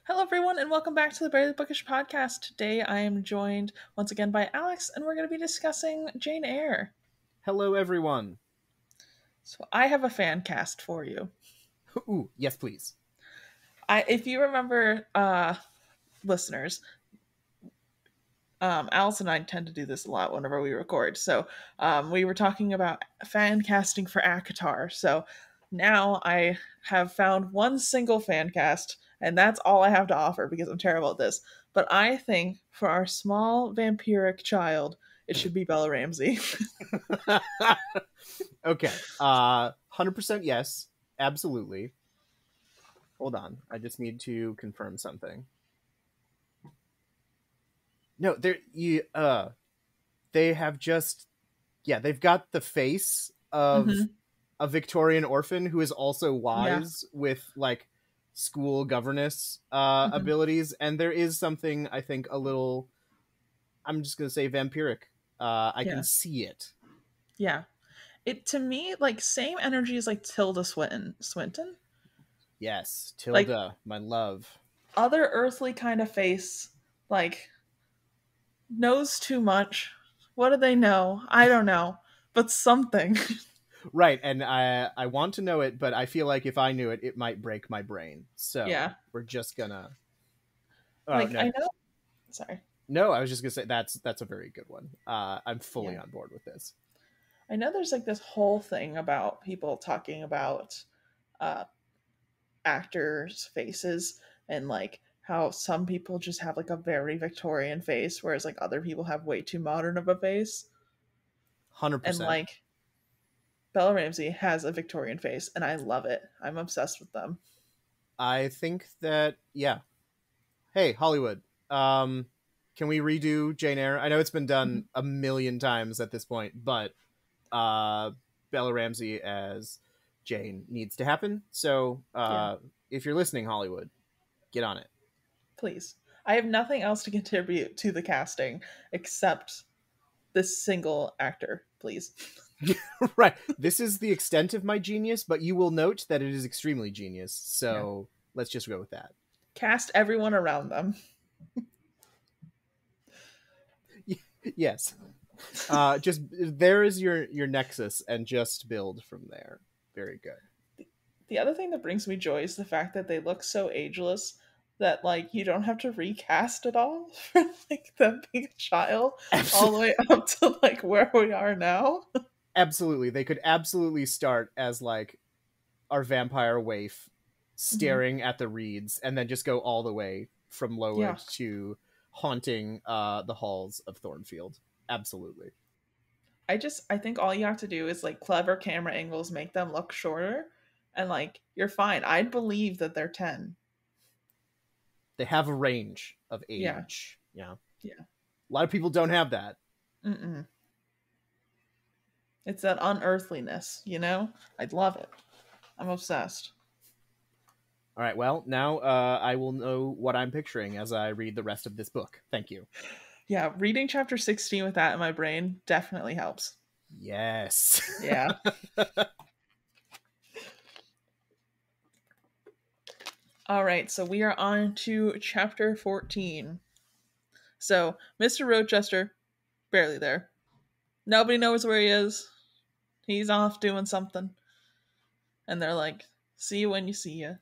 Hello, everyone, and welcome back to the Barely Bookish podcast. Today, I am joined once again by Alex, and we're going to be discussing Jane Eyre. Hello, everyone. So, I have a fan cast for you. Ooh, yes, please. If you remember, listeners, Alice and I tend to do this a lot whenever we record. So, we were talking about fan casting for ACOTAR. So, now I have found one single fan cast, and that's all I have to offer because I'm terrible at this. But I think for our small vampiric child, it should be Bella Ramsey. Okay. 100% yes. Absolutely. Hold on. I just need to confirm something. No, they have just, they've got the face of a Victorian orphan who is also wise with, like, school governess abilities, and there is something, I think, a little, I'm just gonna say vampiric. I can see it. Yeah. It, to me, like, same energy as, like, Tilda Swinton? Yes, Tilda, like, my love. Other earthly kind of face, like, knows too much. What do they know? I don't know, but something. Right, and I want to know it, but I feel like if I knew it, it might break my brain. So we're just gonna. Like, no. I know. Sorry. No, I was just gonna say that's a very good one. I'm fully on board with this. I know there's like this whole thing about people talking about actors' faces and like how some people just have like a very Victorian face, whereas like other people have way too modern of a face. 100%. And like Bella Ramsey has a Victorian face, and I love it. I'm obsessed with them. I think that Hey, Hollywood. Can we redo Jane Eyre? I know it's been done a million times at this point, but Bella Ramsey as Jane needs to happen. So if you're listening, Hollywood, get on it. Please. I have nothing else to contribute to the casting except this single actor, please. Right. This is the extent of my genius, but you will note that it is extremely genius. So let's just go with that. Cast everyone around them. Yes. Just there is your nexus, and just build from there. Very good. The other thing that brings me joy is the fact that they look so ageless that like you don't have to recast it all for like them being a child. Absolutely. All the way up to like where we are now. Absolutely. They could absolutely start as like our vampire waif staring at the reeds, and then just go all the way from Lowood to haunting the halls of Thornfield. Absolutely. I think all you have to do is like clever camera angles, make them look shorter, and like you're fine. I'd believe that they're 10. They have a range of age. Yeah. A lot of people don't have that. It's that unearthliness, you know? I'd love it. I'm obsessed. All right, well, now I will know what I'm picturing as I read the rest of this book. Thank you. Yeah, reading chapter 16 with that in my brain definitely helps. Yes. Yeah. All right, so we are on to chapter 14. So, Mr. Rochester, barely there. Nobody knows where he is. He's off doing something. And they're like, see you when you see you.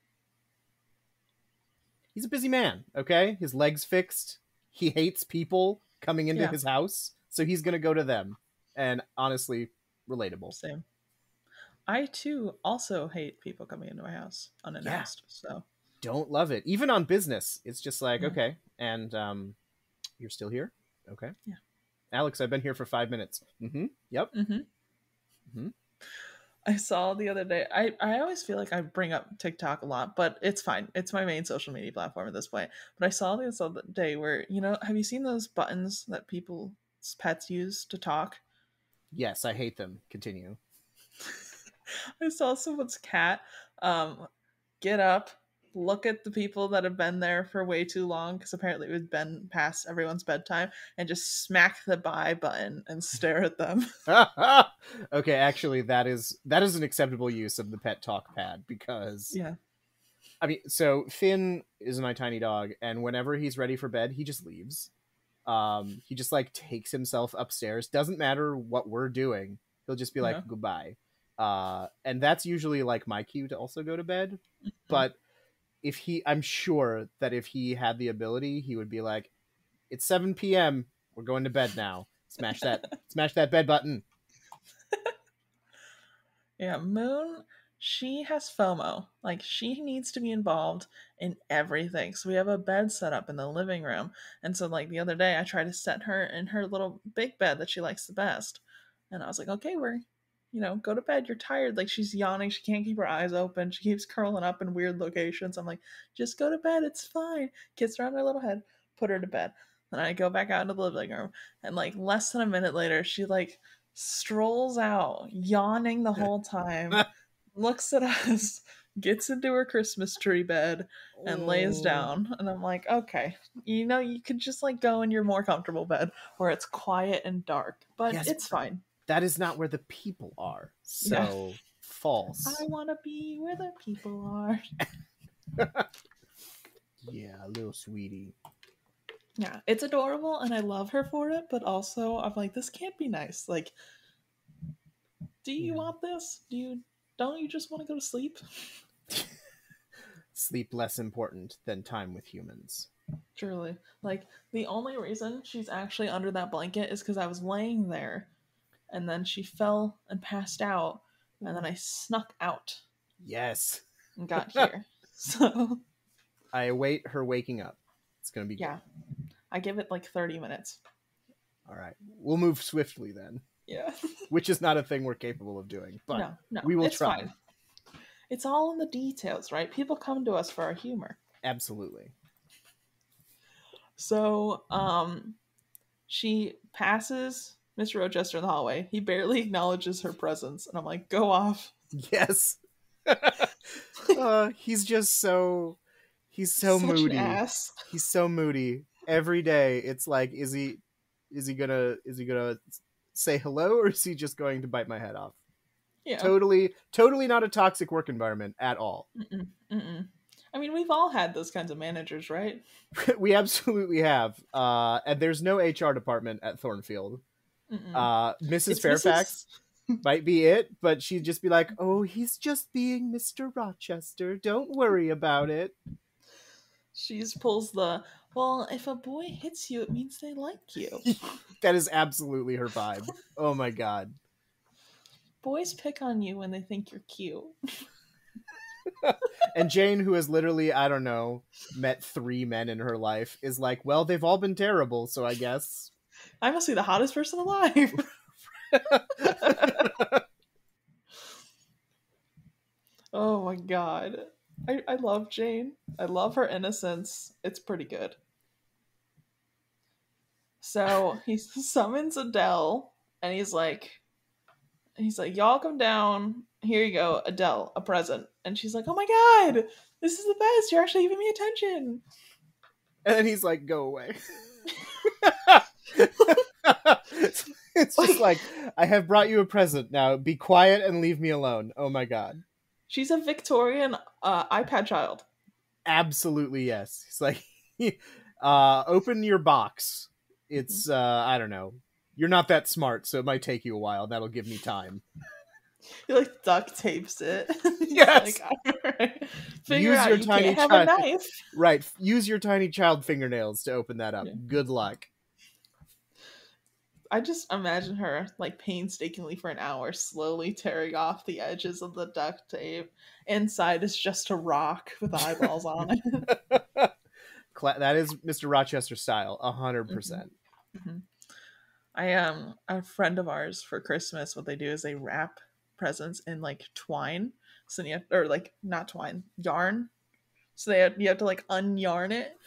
He's a busy man, okay? His leg's fixed. He hates people coming into his house, so he's going to go to them. And honestly, relatable. Same. I, too, also hate people coming into my house unannounced, so... Don't love it. Even on business, it's just like, okay, and you're still here? Okay. Yeah. Alex, I've been here for 5 minutes. Yep. I saw the other day, I always feel like I bring up TikTok a lot, but it's fine. It's my main social media platform at this point. But I saw the other day where, you know, have you seen those buttons that people pets use to talk. Yes, I hate them. Continue. I saw someone's cat um, get up, look at the people that have been there for way too long, because apparently it was been past everyone's bedtime, and just smack the buy button and stare at them. Okay, actually, that is an acceptable use of the pet talk pad because Yeah. I mean, so Finn is my tiny dog, and whenever he's ready for bed, he just leaves. He just like takes himself upstairs. Doesn't matter what we're doing, he'll just be like Yeah. goodbye. And that's usually like my cue to also go to bed. Mhm. But I'm sure that if he had the ability, he would be like, "It's 7 p.m. We're going to bed now. Smash that bed button." Yeah, Moon, she has FOMO. Like, she needs to be involved in everything. So we have a bed set up in the living room. And so, like, the other day, I tried to set her in her little big bed that she likes the best. And I was like, okay, go to bed. You're tired. Like, she's yawning. She can't keep her eyes open. She keeps curling up in weird locations. I'm like, just go to bed. It's fine. Kiss her on her little head, put her to bed. Then I go back out into the living room. And, like, less than a minute later, she, like, strolls out, yawning the whole time, looks at us, gets into her Christmas tree bed, and lays Oh, down. And I'm like, okay, you could just like go in your more comfortable bed where it's quiet and dark, but yes, it's fine. that is not where the people are. Yeah. So I false. want to be where the people are. Yeah, little sweetie. Yeah, it's adorable and I love her for it, but also I'm like, this can't be nice. Like, do you Yeah. want this? Don't you just want to go to sleep? Sleep less important than time with humans. Truly. Like, the only reason she's actually under that blanket is because I was laying there and then she fell and passed out, and then I snuck out Yes. and got here. So, I await her waking up. It's going to be yeah, good. I give it like 30 minutes. All right. We'll move swiftly then, Yeah. which is not a thing we're capable of doing, but No, no, we will it's try. fine. It's all in the details, right? People come to us for our humor. Absolutely. So, she passes Mr. Rochester in the hallway. He barely acknowledges her presence, and I'm like, go off. Yes. He's just he's so Such an moody. ass. He's so moody. Every day it's like is he gonna say hello or is he just going to bite my head off? Yeah. Totally not a toxic work environment at all. Mm-mm, mm-mm. I mean, we've all had those kinds of managers, right? We absolutely have. And there's no HR department at Thornfield. Mm-mm. Mrs. It's Fairfax Mrs. might be it, but she'd just be like, "Oh, he's just being Mr. Rochester. Don't worry about it." She pulls the, well, if a boy hits you, it means they like you. That is absolutely her vibe. Oh my god. Boys pick on you when they think you're cute. And Jane, who has literally, I don't know, met 3 men in her life, is like, well, they've all been terrible, so I guess. I must be the hottest person alive. Oh my god. I love Jane. I love her innocence. It's pretty good. So he summons Adele and he's like, y'all come down. Here you go, Adele, a present. And she's like, oh my god, this is the best. You're actually giving me attention. And then he's like, go away. It's just like, I have brought you a present. Now be quiet and leave me alone. Oh my god. She's a Victorian iPad child. Absolutely yes. It's like, open your box. It's, I don't know. You're not that smart, so it might take you a while. That'll give me time. He like duct tapes it. He's Yes. like, all right, figure Use out your you tiny can't have a child. knife. Right. Use your tiny child fingernails to open that up. Yeah. Good luck. I just imagine her like painstakingly for an hour, slowly tearing off the edges of the duct tape. Inside is just a rock with eyeballs on it. That is Mr. Rochester style, Mhm, 100%. mhm. A friend of ours for Christmas, what they do is they wrap presents in like twine. So you have, or like not twine, yarn. So you have to like unyarn it.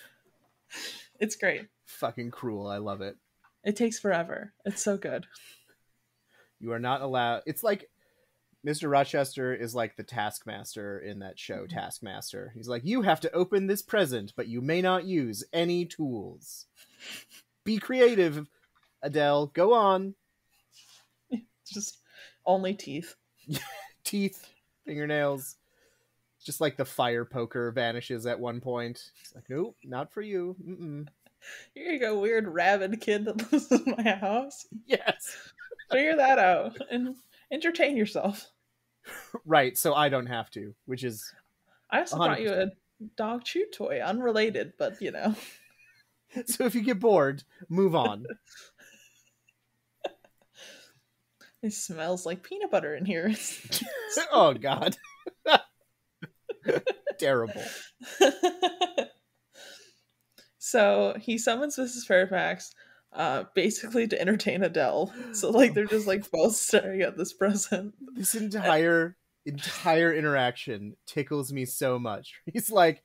It's great. Fucking cruel. I love it. It takes forever. It's so good. You are not allowed. It's like Mr. Rochester is like the taskmaster in that show, Taskmaster. He's like, you have to open this present, but you may not use any tools. Be creative, Adele. Go on. Just only teeth. Teeth, fingernails. Just like the fire poker vanishes at one point. It's like, nope, not for you. Mm-mm. You're gonna go weird rabid kid that lives in my house. Yes. Figure that out and entertain yourself. Right, so I don't have to, which is I also 100%. brought you a dog chew toy, unrelated, but you know. So if you get bored, move on. It smells like peanut butter in here. Oh, God. Terrible. So he summons Mrs. Fairfax, basically to entertain Adele. So like they're just like both staring at this present. This entire interaction tickles me so much. He's like,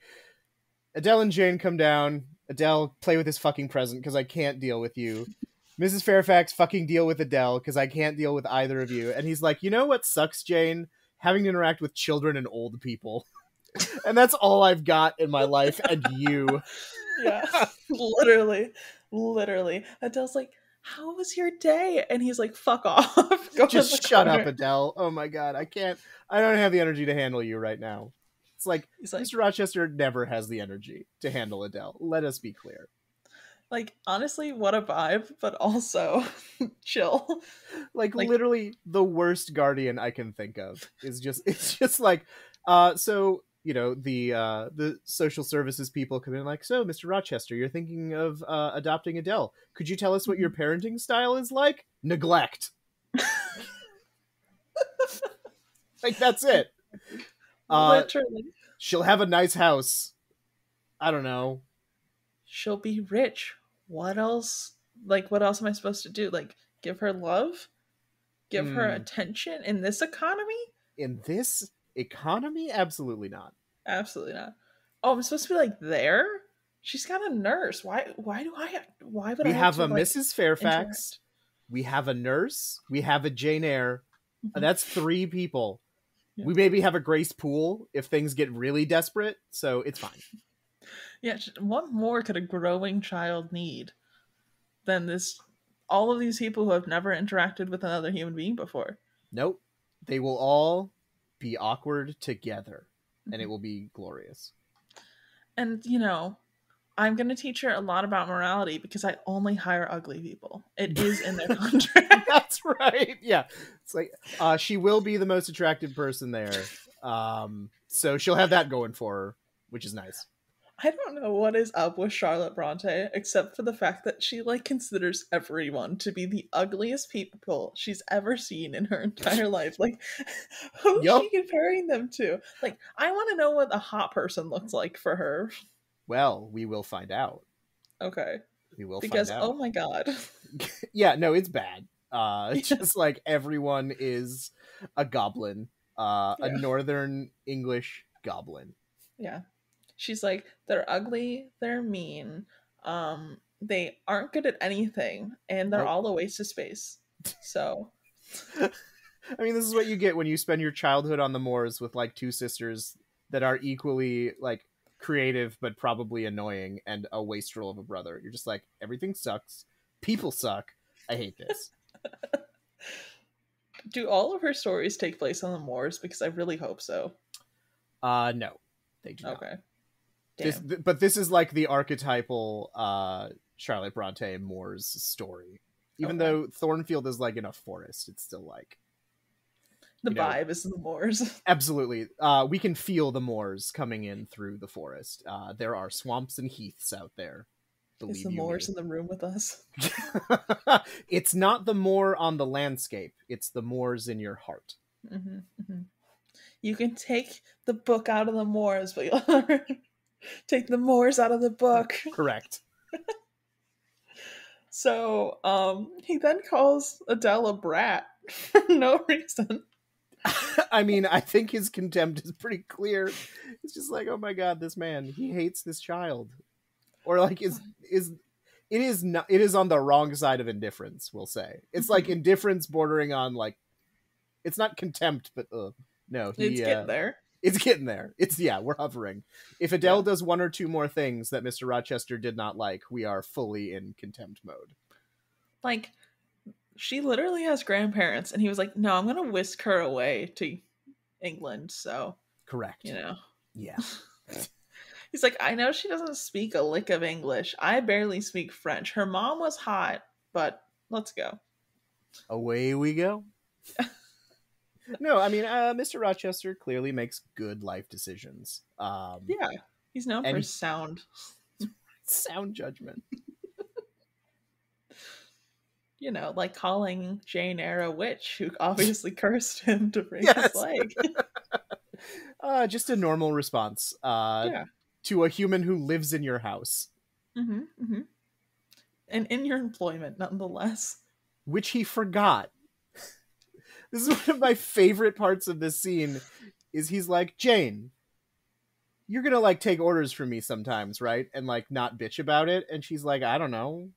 Adele and Jane come down. Adele, play with this fucking present because I can't deal with you. Mrs. Fairfax, fucking deal with Adele because I can't deal with either of you. And he's like, you know what sucks, Jane? Having to interact with children and old people. And that's all I've got in my life, and you. Yeah, literally. Adele's like, "How was your day?" And he's like, "Fuck off." Go Just shut up, Adele. Oh my God, I can't. I don't have the energy to handle you right now. It's like, He's like, Mr. Rochester never has the energy to handle Adele. Let us be clear. like honestly, what a vibe, but also chill. Like Like, literally the worst guardian I can think of is just it's just like so you know the social services people come in like, so Mr. Rochester, you're thinking of adopting Adele. Could you tell us what your parenting style is like? Neglect. Like that's it. literally, She'll have a nice house. I don't know. she'll be rich. What else? Like, what else am I supposed to do? Like, give her love? Give her attention in this economy? In this economy, absolutely not. Absolutely not. Oh, I'm supposed to be like there? She's got a nurse. Why would We I have a like, Mrs. Fairfax. interact? We have a nurse. We have a Jane Eyre. That's 3 people. Yeah. We maybe have a Grace Poole if things get really desperate, so it's fine. Yeah, what more could a growing child need than this? All of these people who have never interacted with another human being before. Nope. They will all be awkward together, and it will be glorious. And, you know, I'm going to teach her a lot about morality because I only hire ugly people. It is in their contract. That's right. Yeah. It's like she will be the most attractive person there. So she'll have that going for her, which is nice. I don't know what is up with Charlotte Bronte, except for the fact that she like considers everyone to be the ugliest people she's ever seen in her entire life. Like, who's she comparing them to? Like, I want to know what a hot person looks like for her. Well, we will find out. Okay. We will because, find out. oh my god. Yeah, no, it's bad. Just like everyone is a goblin. A northern English goblin. Yeah. She's like, they're ugly, they're mean, they aren't good at anything, and they're all a waste of space. So I mean, this is what you get when you spend your childhood on the moors with like 2 sisters that are equally like creative but probably annoying, and a wastrel of a brother. You're just like, everything sucks. People suck. I hate this. Do all of her stories take place on the moors? Because I really hope so. No, they do not. Okay. But this is like the archetypal Charlotte Bronte Moors story. Even though Thornfield is like in a forest, it's still like the vibe is the moors. Absolutely. We can feel the moors coming in through the forest. There are swamps and heaths out there. Is the moors in the room with us? It's not the moor on the landscape. It's the moors in your heart. Mm-hmm, mm-hmm. You can take the book out of the moors, but you'll take the moors out of the book. Correct. So, he then calls Adele a brat for no reason. I mean, I think his contempt is pretty clear. It's just like, oh my god, this man, he hates this child. Or like is it is not. It is on the wrong side of indifference. We'll say it's like Mhm. indifference bordering on like it's not contempt, but no, It's getting there. it's getting there. It's yeah, we're hovering. If Adele Yeah. does one or two more things that Mr. Rochester did not like, we are fully in contempt mode. Like, she literally has grandparents, and he was like, no, I'm going to whisk her away to England. So, you Correct. know. Yeah. He's like, I know she doesn't speak a lick of English. I barely speak French. Her mom was hot, but let's go. Away we go. No, I mean, Mr. Rochester clearly makes good life decisions. Yeah. He's known for And his sound. sound judgment. Like calling Jane Eyre a witch who obviously cursed him to break his Yes. leg. Just a normal response Yeah. to a human who lives in your house, Mm-hmm. Mm-hmm. And in your employment, nonetheless. which he forgot. This is one of my favorite parts of this scene. Is he's like, Jane, you're gonna like take orders from me sometimes, right? And like not bitch about it. And she's like, I don't know,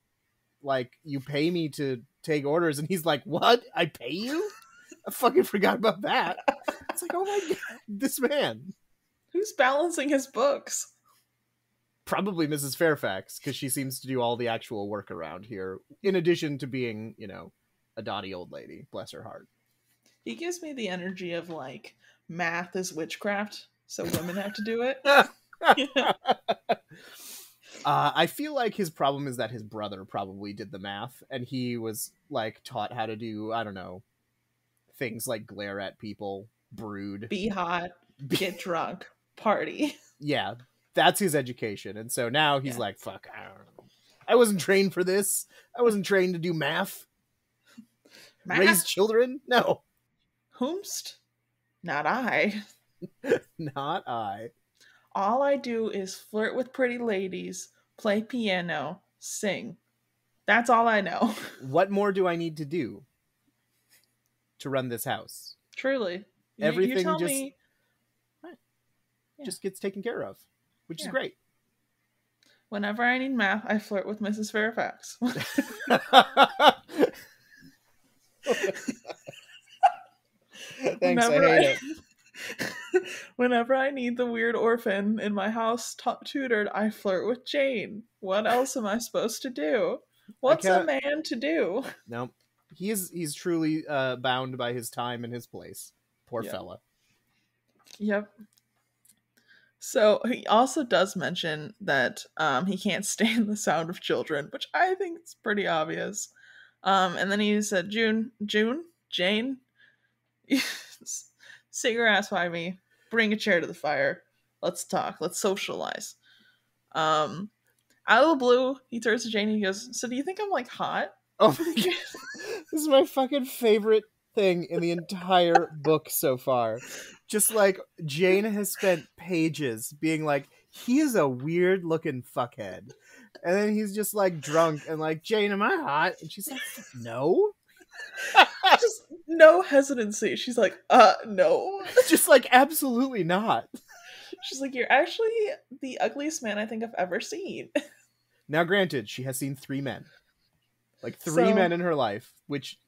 like you pay me to take orders. And he's like, what? I pay you? I fucking forgot about that. It's like, oh my god, this man. Who's balancing his books? Probably Mrs. Fairfax, because she seems to do all the actual work around here, in addition to being, a dotty old lady. Bless her heart. He gives me the energy of like math is witchcraft, so women have to do it. Yeah. I feel like his problem is that his brother probably did the math, and he was like taught how to do, I don't know, things like glare at people, brood. Be hot, get drunk, party. Yeah, that's his education. And so now he's Yeah. like, fuck, I don't know. I wasn't trained for this. I wasn't trained to do math. Raise Math? children? No. Whomst? Not I. Not I. All I do is flirt with pretty ladies, play piano, sing. That's all I know. What more do I need to do to run this house? Truly. You Everything tell just me. Yeah. just gets taken care of, which is Yeah. great. Whenever I need math, I flirt with Mrs. Fairfax. Thanks, I Whenever hate it. Whenever I need the weird orphan in my house tutored, I flirt with Jane. What else am I supposed to do? What's a man to do? No, he's truly bound by his time and his place. Poor Yep. fella. Yep. So he also does mention that he can't stand the sound of children, which I think is pretty obvious. And then he said, Jane, sit your ass by me. Bring a chair to the fire. Let's talk. Let's socialize. Out of the blue, he turns to Jane and he goes, so do you think I'm like hot? Oh my god. This is my fucking favorite thing in the entire book so far. Just like Jane has spent pages being like, he is a weird looking fuckhead. And then he's just like drunk and like, Jane, am I hot? And she's like, no. Just no hesitancy. She's like, no. Just like, absolutely not. She's like, you're actually the ugliest man I think I've ever seen. Now, granted, she has seen 3 men. Like 3 men in her life, which,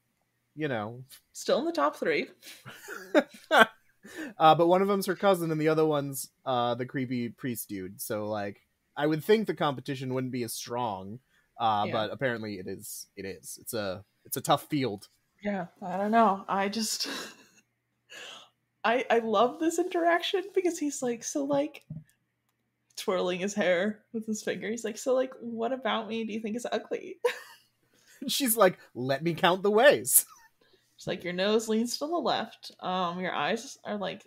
Still in the top 3. but one of them's her cousin and the other one's the creepy priest dude. So like I would think the competition wouldn't be as strong, but apparently it is. It's a tough field. Yeah, I don't know. I just I love this interaction because he's like, so like twirling his hair with his finger. He's like, so like what about me do you think is ugly? She's like, let me count the ways. She's like, your nose leans to the left. Your eyes are like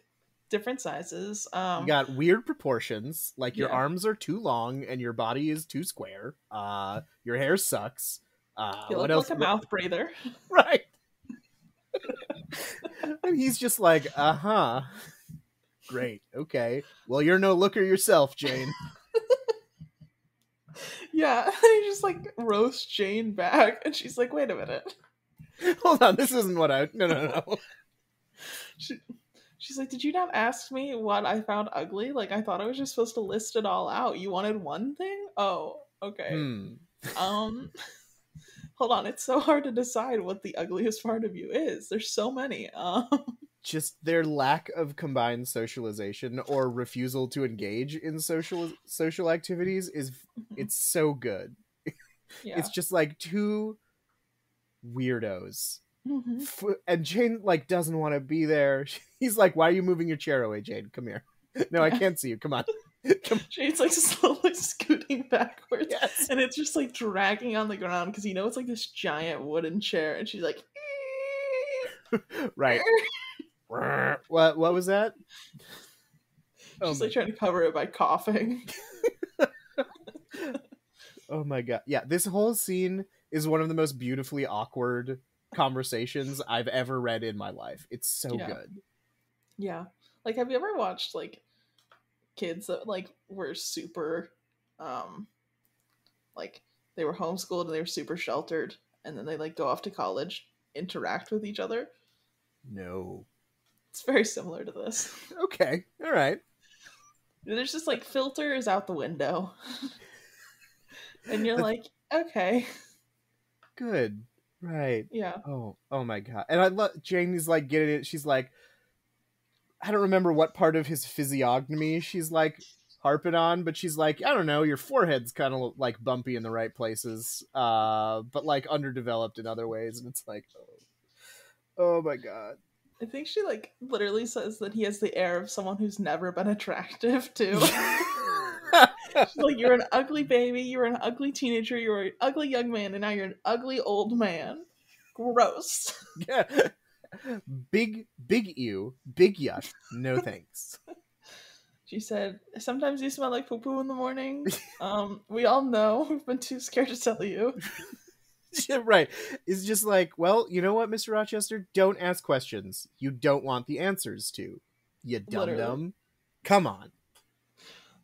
different sizes. You got weird proportions, like your Yeah. arms are too long and your body is too square. Your hair sucks. You What look else? like a mouth breather. Right. And he's just like, uh-huh. Great. Okay. Well, you're no looker yourself, Jane. Yeah, and he just like roasts Jane back, and she's like, wait a minute. Hold on, this isn't what I... No. She's like, did you not ask me what I found ugly? Like, I thought I was just supposed to list it all out. You wanted one thing? Oh, okay. Um, hold on, it's so hard to decide what the ugliest part of you is. There's so many. Just their lack of combined socialization or refusal to engage in social activities is it's so good. It's Yeah. just like two weirdos. Hmm. And Jane like doesn't want to be there. He's like, "Why are you moving your chair away, Jane? Come here." No, I Yeah. can't see you. Come on. Come. She's like slowly scooting backwards, Yes. and it's just like dragging on the ground because it's like this giant wooden chair, and she's like, Right. What was that? Oh she's like my. trying to cover it by coughing. Oh my god. Yeah, this whole scene is one of the most beautifully awkward conversations I've ever read in my life. It's so Yeah. good. Yeah. Like, have you ever watched like kids that like were super, um, like they were homeschooled and they were super sheltered, and then they like go off to college, interact with each other? No. It's very similar to this. Okay. All right. There's just like filter is out the window, and you're That's like, okay, good. Right. yeah, Oh my god. And I love Jane is like getting it. She's like, I don't remember what part of his physiognomy she's like harping on, but she's like, I don't know, your forehead's kind of like bumpy in the right places, but like underdeveloped in other ways. And it's like, oh my god. I think she like literally says that he has the air of someone who's never been attractive too. She's like, you're an ugly baby, you were an ugly teenager, you were an ugly young man, and now you're an ugly old man. Gross. Yeah. Big ew, big yuck. No thanks. She said, sometimes you smell like poo poo in the morning. We all know. We've been too scared to tell you. Yeah, right. It's just like, well, you know what, Mr. Rochester? Don't ask questions you don't want the answers to. You dum Literally. dum. Come on.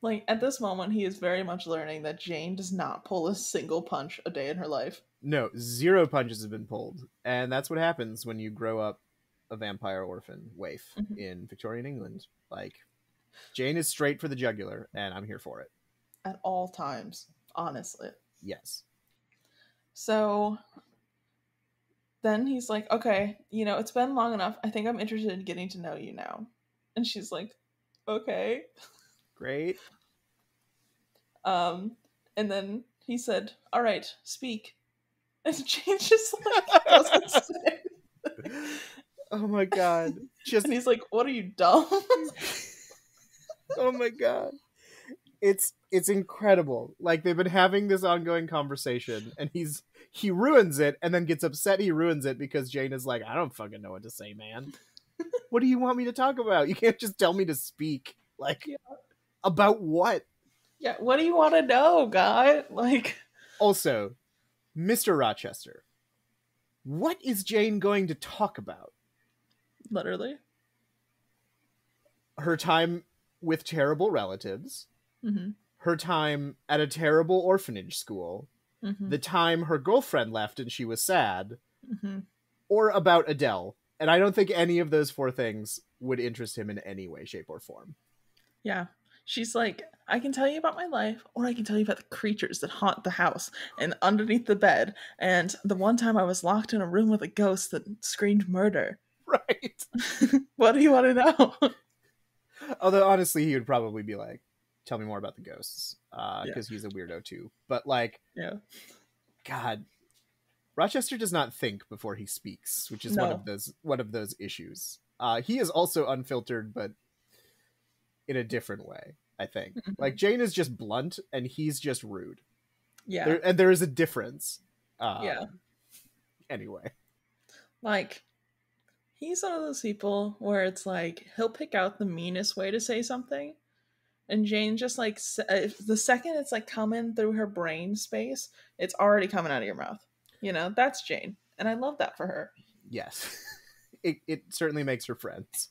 Like, at this moment, he is very much learning that Jane does not pull a single punch a day in her life. No, 0 punches have been pulled. And that's what happens when you grow up a vampire orphan waif Mhm. in Victorian England. Like, Jane is straight for the jugular, and I'm here for it. At all times, honestly. Yes. So then he's like, okay, it's been long enough. I think I'm interested in getting to know you now. And she's like, okay. Great. And then he said, all right, speak. And Jane just like doesn't say. Oh my god. Just And he's like, what are you, dumb? oh my god. It's incredible. Like they've been having this ongoing conversation and he ruins it and then gets upset he ruins it because Jane is like, I don't fucking know what to say, man. What do you want me to talk about? You can't just tell me to speak. Like Yeah. about what? Yeah, what do you want to know, guy? Like, Also, Mr. Rochester, what is Jane going to talk about? literally. Her time with terrible relatives, Mm-hmm. her time at a terrible orphanage school, Mm-hmm. the time her girlfriend left and she was sad, Mm-hmm. or about Adele. And I don't think any of those 4 things would interest him in any way, shape, or form. Yeah. She's like, I can tell you about my life, or I can tell you about the creatures that haunt the house and underneath the bed. And the one time I was locked in a room with a ghost that screamed murder. Right. What do you want to know? Although, honestly, he would probably be like, tell me more about the ghosts. Yeah. Because he's a weirdo, too. But, like, Yeah. God, Rochester does not think before he speaks, which is No. one of those issues. He is also unfiltered, but in a different way, I think. Mhm. Like, Jane is just blunt, and he's just rude. Yeah. And there is a difference. Yeah. Anyway. Like, he's one of those people where it's like, he'll pick out the meanest way to say something. And Jane just like, the second it's like coming through her brain space, it's already coming out of your mouth. That's Jane. And I love that for her. Yes. It certainly makes her friends.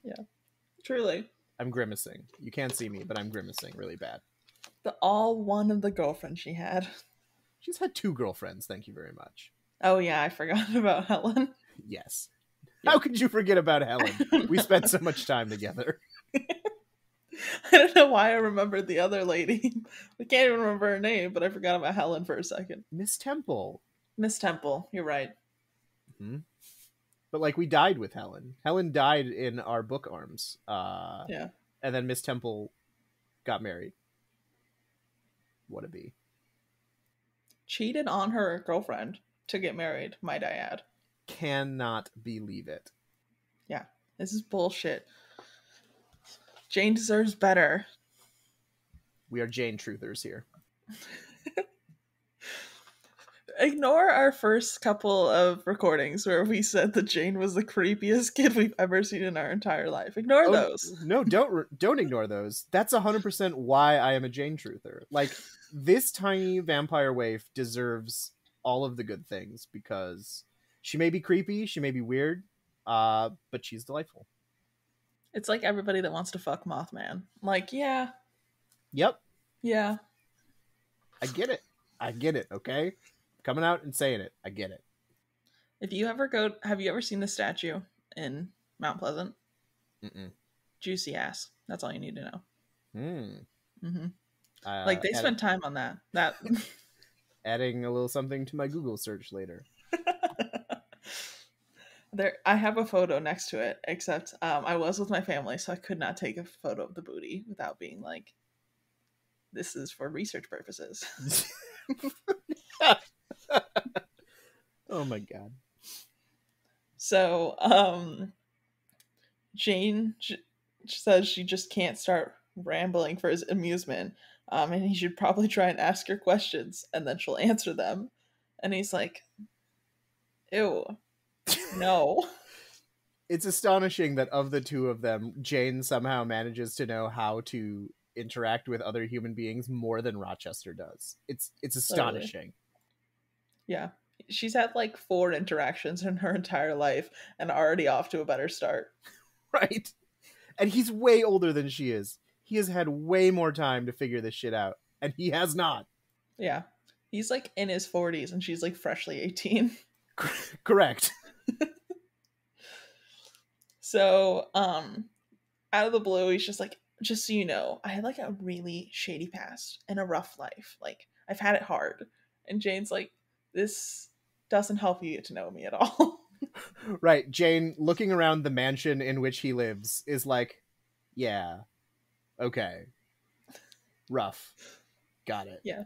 Yeah. Truly. I'm grimacing. You can't see me, but I'm grimacing really bad. The all one of the girlfriend she had. She's had 2 girlfriends, thank you very much. Oh yeah, I forgot about Helen. Yes. Yeah. How could you forget about Helen? We spent so much time together. I don't know why I remembered the other lady. I can't even remember her name, but I forgot about Helen for a second. Miss Temple. Miss Temple, you're right. Hmm. But like we died with Helen. Helen died in our book arms. Yeah. And then Miss Temple got married. What a be. Cheated on her girlfriend to get married, might I add. Cannot believe it. Yeah. This is bullshit. Jane deserves better. We are Jane truthers here. Ignore our first couple of recordings where we said that Jane was the creepiest kid we've ever seen in our entire life. Ignore Oh those. no, don't ignore those. That's 100% why I am a Jane truther. Like, this tiny vampire waif deserves all of the good things because she may be creepy, she may be weird, but she's delightful. It's like everybody that wants to fuck Mothman. Like, yeah, Yep, yeah. I get it. I get it, okay? Coming out and saying it. I get it. If you ever go, have you ever seen the statue in Mount Pleasant? Mm-mm. Juicy ass. That's all you need to know. Mm-hmm. Like they spent time on that. Adding a little something to my Google search later. There, I have a photo next to it. Except I was with my family, so I could not take a photo of the booty without being like, "This is for research purposes." Oh my god. So, Jane says she just can't start rambling for his amusement, and he should probably try and ask her questions, and then she'll answer them. And he's like, "Ew, no." It's astonishing that of the two of them, Jane somehow manages to know how to interact with other human beings more than Rochester does. It's astonishing. Literally. Yeah. She's had like 4 interactions in her entire life and already off to a better start. Right? And he's way older than she is. He has had way more time to figure this shit out, and he has not. Yeah. He's like in his 40s and she's like freshly 18. Correct. So, out of the blue, he's just like, just so you know, I had like a really shady past and a rough life. Like, I've had it hard. And Jane's like, this doesn't help you get to know me at all. Right. Jane, looking around the mansion in which he lives, is like, yeah, okay. Rough. Got it. Yeah.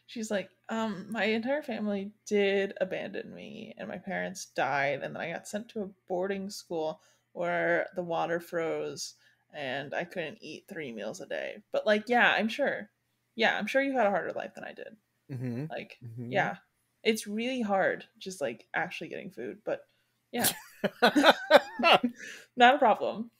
She's like, my entire family did abandon me, and my parents died, and then I got sent to a boarding school where the water froze and I couldn't eat 3 meals a day. But like, yeah, I'm sure. Yeah, I'm sure you had a harder life than I did. Mm-hmm. Like, Mm-hmm. yeah. It's really hard just like actually getting food, but yeah. Not a problem.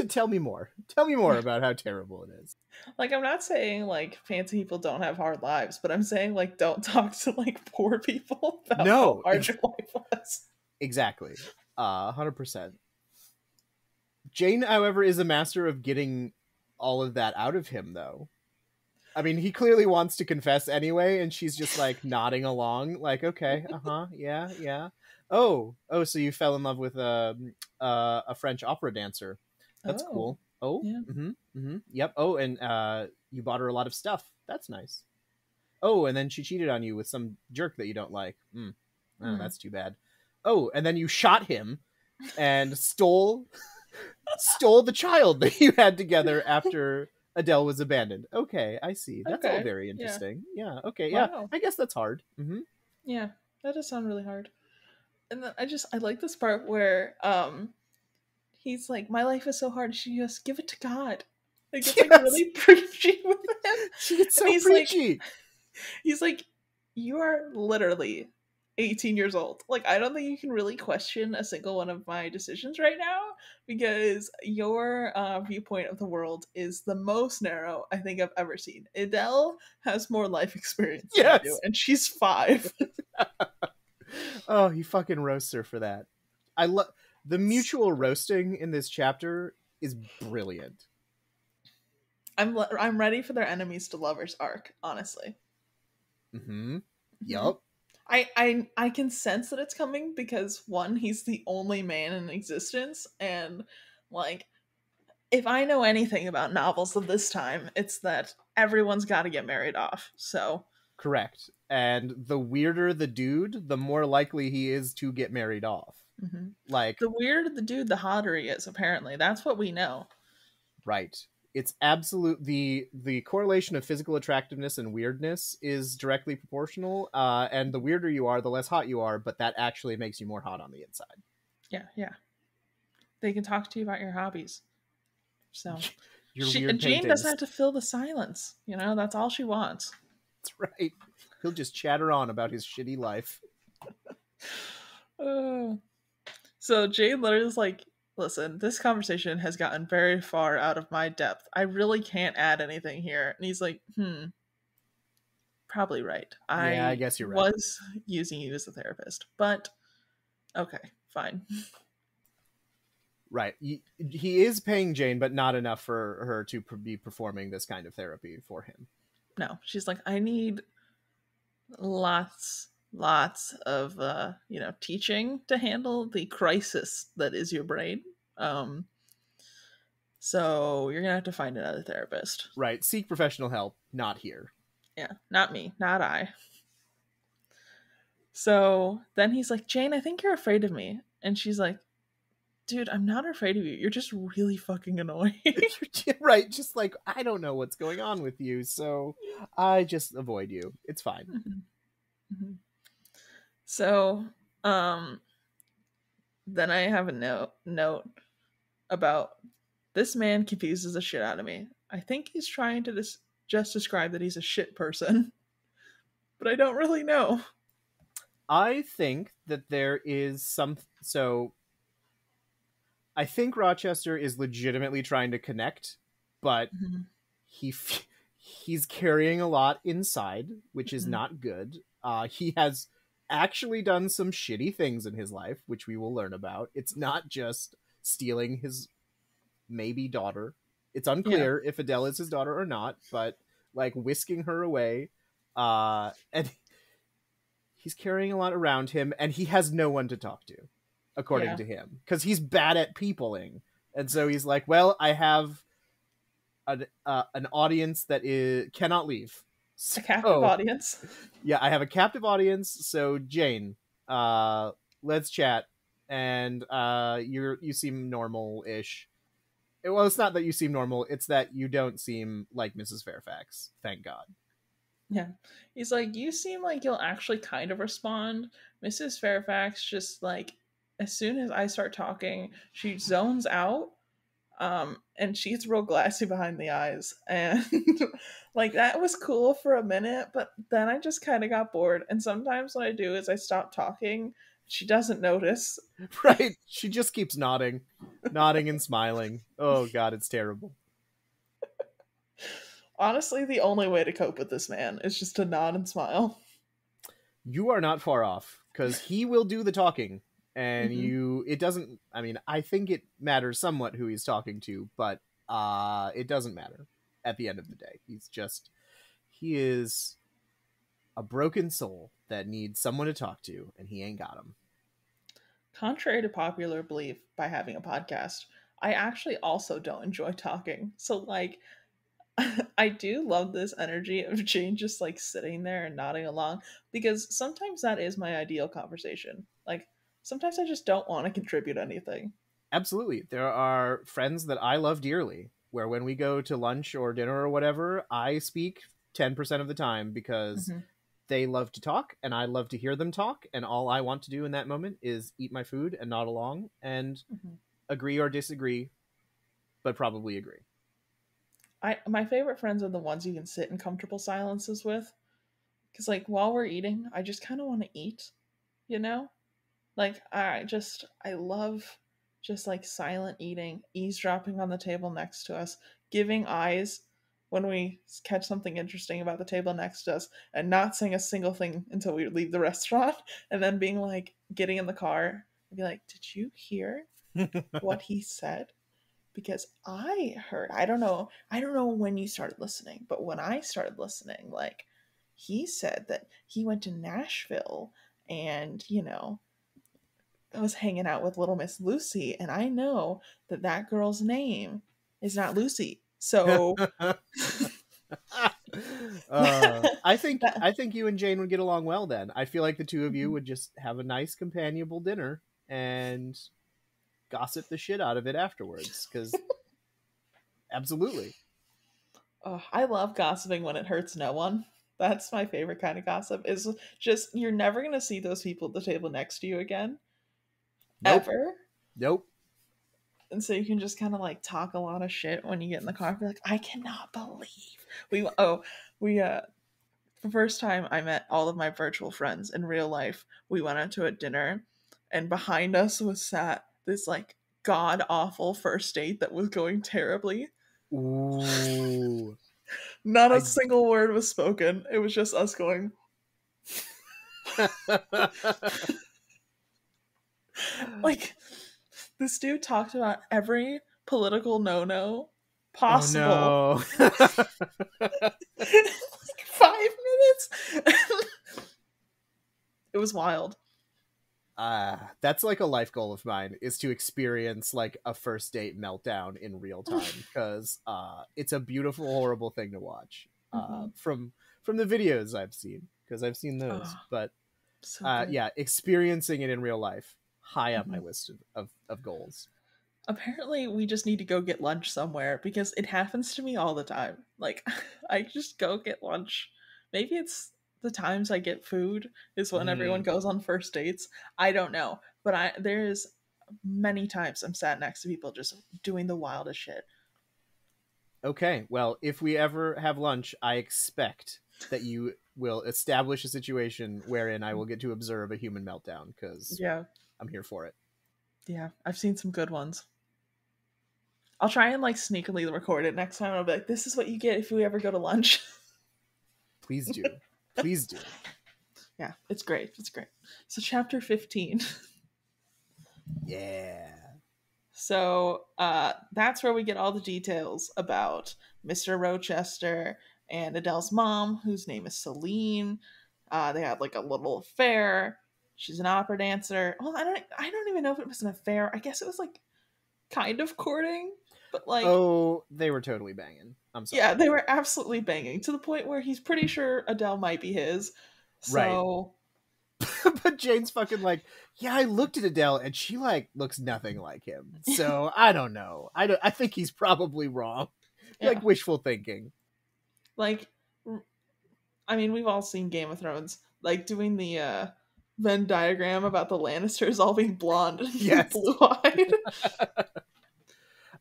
Tell me more. Tell me more about how terrible it is. Like, I'm not saying like fancy people don't have hard lives, but I'm saying like don't talk to like poor people about how hard your life was. Exactly. 100%. Jane, however, is a master of getting all of that out of him, though. I mean, he clearly wants to confess anyway, and she's just like nodding along, like, okay, yeah, yeah. Oh, so you fell in love with a French opera dancer. That's cool. Oh, yeah. Yep. Oh, and you bought her a lot of stuff. That's nice. Oh, and then she cheated on you with some jerk that you don't like. Oh, that's too bad. Oh, and then you shot him and stole the child that you had together after Adele was abandoned. Okay, I see. That's all very interesting. Yeah. Okay. Wow. Yeah. I guess that's hard. Mm-hmm. Yeah, that does sound really hard. And then I like this part where he's like, my life is so hard. She goes, give it to God. Like, it's like really preachy with him. She gets so preachy. He's like, you are literally 18 years old. Like, I don't think you can really question a single one of my decisions right now because your viewpoint of the world is the most narrow I think I've ever seen. Adele has more life experience than you do, and she's 5. Oh, he fucking roasts her for that. I love the mutual roasting in this chapter is brilliant. I'm ready for their enemies to lovers arc, honestly. Mm-hmm. Yup. I can sense that it's coming because 1, he's the only man in existence, and like if I know anything about novels of this time, it's that everyone's got to get married off. So, Correct. And the weirder the dude, the more likely he is to get married off. mhm. Like, The weirder the dude, the hotter he is, apparently. That's what we know. right. It's absolute the correlation of physical attractiveness and weirdness is directly proportional. And the weirder you are, the less hot you are, but that actually makes you more hot on the inside. Yeah, yeah. They can talk to you about your hobbies. So, Your weird Jane doesn't paintings. have to fill the silence. You know, that's all she wants. That's right. He'll just chatter on about his shitty life. Uh, so Jane literally is like, listen, this conversation has gotten very far out of my depth. I really can't add anything here. And he's like, probably right. Yeah, I I guess you're right. was using you as a therapist, but okay, fine. Right. He is paying Jane, but not enough for her to be performing this kind of therapy for him. No, she's like, I need lots of teaching to handle the crisis that is your brain. Um, so you're gonna have to find another therapist. Right. Seek professional help, not here. Yeah, not me, not I. So then he's like, Jane, I think you're afraid of me. And she's like, dude, I'm not afraid of you. You're just really fucking annoying. Right. Just like, I don't know what's going on with you, so I just avoid you. It's fine. So, then I have a note about this man confuses the shit out of me. I think he's trying to just describe that he's a shit person, but I don't really know. I think that there is some. So I think Rochester is legitimately trying to connect, but Mm-hmm. he he's carrying a lot inside, which is Mm-hmm. not good. He has actually done some shitty things in his life, which we will learn about. It's not just stealing his maybe daughter. It's Yeah, unclear if Adele is his daughter or not, but like whisking her away. And he's carrying a lot around him, and he has no one to talk to, according yeah. to him, because he's bad at peopling. And so he's like, well, I have an audience that cannot leave. A captive So audience. yeah, I have a captive audience. So Jane, let's chat. And you seem normal-ish. Well, it's not that you seem normal; it's that you don't seem like Mrs. Fairfax. Thank God. Yeah. He's like, you seem like you'll actually kind of respond. Mrs. Fairfax just like as soon as I start talking, she zones out. And she gets real glassy behind the eyes. And like that was cool for a minute, but then I just kind of got bored. And sometimes what I do is I stop talking. She doesn't notice. Right? She just keeps nodding, nodding and smiling. Oh God, it's terrible. Honestly, the only way to cope with this man is just to nod and smile. You are not far off because he will do the talking, and Hmm. you. It doesn't. I mean, I think it matters somewhat who he's talking to, but it doesn't matter at the end of the day. He is a broken soul that needs someone to talk to, and he ain't got him. Contrary to popular belief, by having a podcast, I actually also don't enjoy talking. So, like, I do love this energy of Jane just like sitting there and nodding along because sometimes that is my ideal conversation. Like sometimes I just don't want to contribute anything. Absolutely. There are friends that I love dearly where when we go to lunch or dinner or whatever, I speak 10% of the time because Hmm. they love to talk and I love to hear them talk. And all I want to do in that moment is eat my food and nod along and Hmm. agree or disagree, but probably agree. I my favorite friends are the ones you can sit in comfortable silences with because like while we're eating, I just kind of want to eat, you know? Like I love just like silent eating, eavesdropping on the table next to us, giving eyes when we catch something interesting about the table next to us, and not saying a single thing until we leave the restaurant, and then being like getting in the car and be like, "Did you hear what he said?" Because I heard, I don't know when you started listening, but when I started listening, like he said that he went to Nashville and, I was hanging out with little Miss Lucy, and I know that that girl's name is not Lucy. So I think that you and Jane would get along well then. I feel like the two of you Mhm. would just have a nice companionable dinner and gossip the shit out of it afterwards. Because absolutely, Oh, I love gossiping when it hurts no one. That's my favorite kind of gossip. Is just you're never gonna see those people at the table next to you again, nope, ever. nope. And so you can just kind of like talk a lot of shit when you get in the car. Be like, I cannot believe we the first time I met all of my virtual friends in real life, we went out to a dinner, and behind us was sat this like god awful first date that was going terribly. Ooh, Not a I. single word was spoken. It was just us going, like, this dude talked about every political no Oh possible. no. Like 5 minutes. It was wild. That's like a life goal of mine, is to experience like a first date meltdown in real time, because it's a beautiful horrible thing to watch Hmm. from the videos I've seen, because I've seen those, Oh, but so good. yeah, experiencing it in real life, high on my Mhm. list of goals. Apparently, we just need to go get lunch somewhere because it happens to me all the time. Like, I just go get lunch. Maybe it's the times I get food is when everyone Mm. goes on first dates. I don't know, but I there's many times I'm sat next to people just doing the wildest shit. Okay, well, if we ever have lunch, I expect that you will establish a situation wherein I will get to observe a human meltdown, because Yeah, I'm here for it. yeah, I've seen some good ones. I'll try and like sneakily record it next time. I'll be like, "This is what you get if we ever go to lunch." Please do. Please do. Yeah, it's great. It's great. So, chapter 15. Yeah. So that's where we get all the details about Mr. Rochester and Adele's mom, whose name is Celine. They had like a little affair. She's an opera dancer. Well, I don't even know if it was an affair. I guess it was like kind of courting, but like Oh, they were totally banging. I'm yeah, sorry. they were absolutely banging to the point where he's pretty sure Adele might be his. Right. So But Jane's fucking like, yeah, I looked at Adele and she like looks nothing like him. So I don't know. I think he's probably wrong. Like yeah, wishful thinking. like I mean, we've all seen Game of Thrones, like doing the Venn diagram about the Lannisters all being blonde and Yes. blue eyed.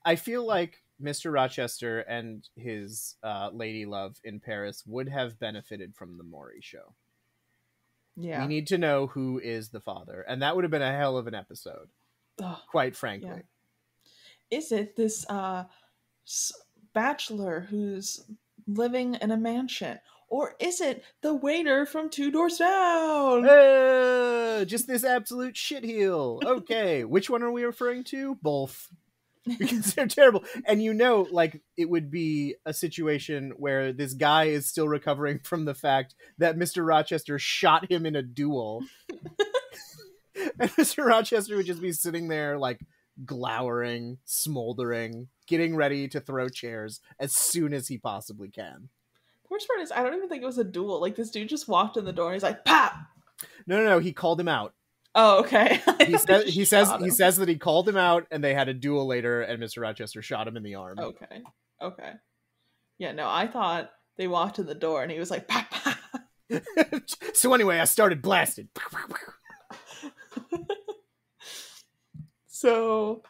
I feel like Mr. Rochester and his lady love in Paris would have benefited from the Maury show. We Yeah. need to know who is the father, and that would have been a hell of an episode, Ugh, quite yeah. frankly. Is it this s- bachelor who's living in a mansion? Or is it the waiter from Two Doors Down? Just this absolute shitheel. Okay, which one are we referring to? Both. Because they're terrible. And you know, like, it would be a situation where this guy is still recovering from the fact that Mr. Rochester shot him in a duel. And Mr. Rochester would just be sitting there, like, glowering, smoldering, getting ready to throw chairs as soon as he possibly can. The worst part is, I don't even think it was a duel. Like, this dude just walked in the door and he's like, "Pop!" No, no, no. He called him out. Oh, okay. I He thought he says just he says shot he him. says that he called him out, and they had a duel later, and Mr. Rochester shot him in the arm. Okay. Okay. Yeah, no, I thought they walked in the door and he was like, "Pop, pop." So anyway, I started blasting. So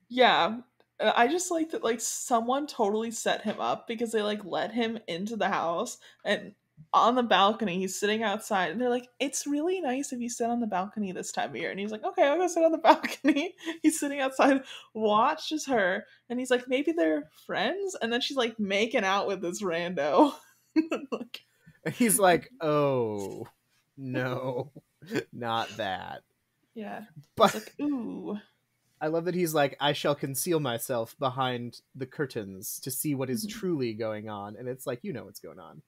yeah, I just like that like someone totally set him up because they like let him into the house and on the balcony he's sitting outside and they're like, it's really nice if you sit on the balcony this time of year, and he's like, okay, I'll go sit on the balcony. He's sitting outside, watches her, and he's like, maybe they're friends, and then she's like making out with this rando. Like, He's like, oh no, not that. yeah, he's But like, ooh. I love that he's like, I shall conceal myself behind the curtains to see what is Mhm. truly going on. And it's like, you know what's going on,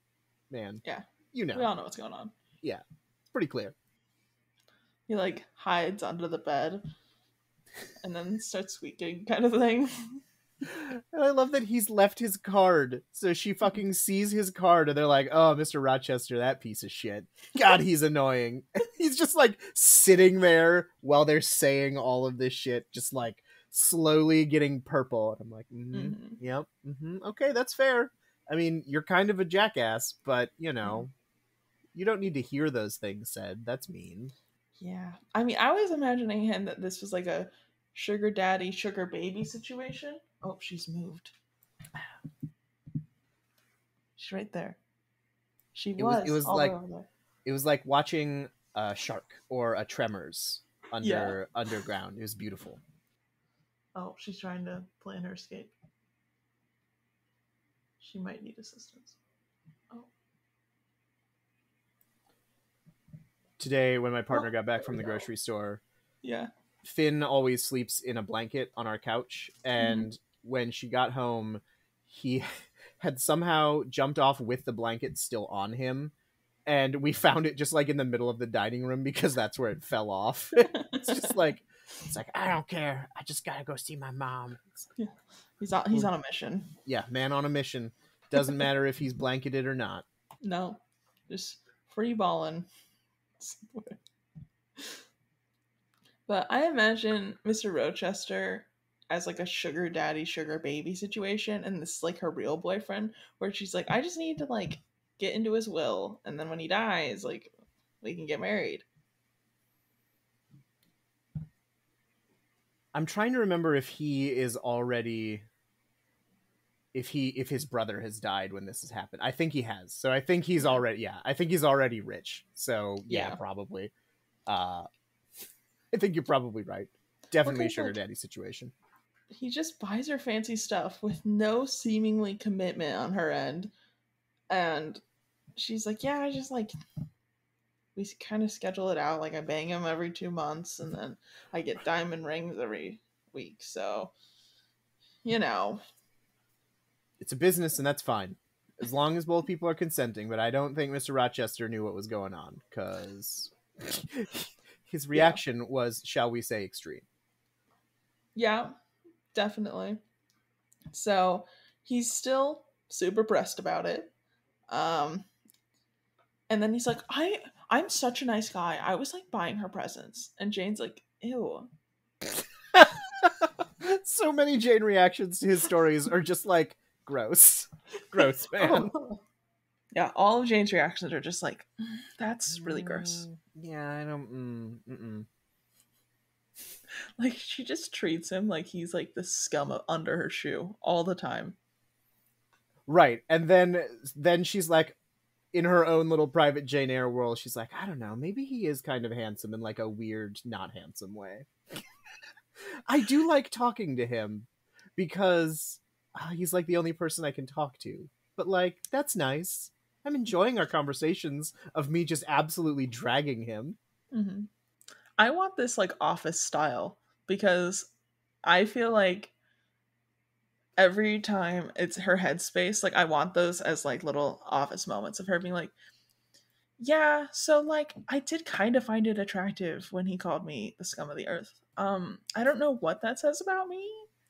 man. Yeah, You we know. all know what's going on. Yeah, it's pretty clear. He like hides under the bed and then starts squeaking kind of thing. And I love that he's left his card. So she fucking sees his card and they're like, oh, Mr. Rochester, that piece of shit. God, he's annoying. He's just like sitting there while they're saying all of this shit, just like slowly getting purple. And I'm like, Mhm. yep, okay, that's fair. I mean, you're kind of a jackass, but Yeah. you don't need to hear those things said. That's mean. Yeah. I mean, I was imagining him that this was like a sugar daddy, sugar baby situation. Oh, she's moved. She's right there. She It was was all the way like over there. it was like watching a shark or a tremors Yeah. underground. It was beautiful. Oh, she's trying to plan her escape. She might need assistance. Oh. Today when my partner Oh, got back there from we the go. grocery store, Yeah. Finn always sleeps in a blanket on our couch, Mhm. and when she got home, he had somehow jumped off with the blanket still on him, and we found it just like in the middle of the dining room because that's where it fell off. It's just like I don't care. I just gotta go see my mom. Yeah. He's Well, on a mission. yeah, man on a mission. Doesn't matter if he's blanketed or not. No. Just free balling. But I imagine Mr. Rochester as like a sugar daddy, sugar baby situation, and this is like her real boyfriend, where she's like, I just need to like get into his will, and then when he dies, like we can get married. I'm trying to remember if he is already if his brother has died when this has happened. I think he has. So I think he's Yeah. already I think he's already rich. So yeah, Yeah. probably. Uh I think you're probably right. Definitely a Because sugar like daddy situation. he just buys her fancy stuff with no seemingly commitment on her end, and she's like, yeah, I just like we kind of schedule it out. Like I bang him every 2 months, and then I get diamond rings every week. So you know, It's a business and that's fine. As long as both people are consenting, but I don't think Mr. Rochester knew what was going on cuz his yeah, reaction was, shall we say, extreme. yeah, definitely. So he's still super pressed about it. Um, and then he's like, I'm such a nice guy. I was like buying her presents, and Jane's like, ew. So many Jane reactions to his stories are just like gross. Gross, man. Oh, yeah. All of Jane's reactions are just like, that's really gross. Yeah, I don't. Like she just treats him like he's like the scum under her shoe all the time. Right, and then she's like, in her own little private Jane Eyre world, she's like, I don't know, maybe he is kind of handsome in like a weird, not handsome way. I do like talking to him because he's like the only person I can talk to. But like, that's nice. I'm enjoying our conversations of me just absolutely dragging him. Hmm. I want this like office style because I feel like every time it's her headspace, like I want those as like little office moments of her being like, yeah, so like I did kind of find it attractive when he called me the scum of the earth. I don't know what that says about me.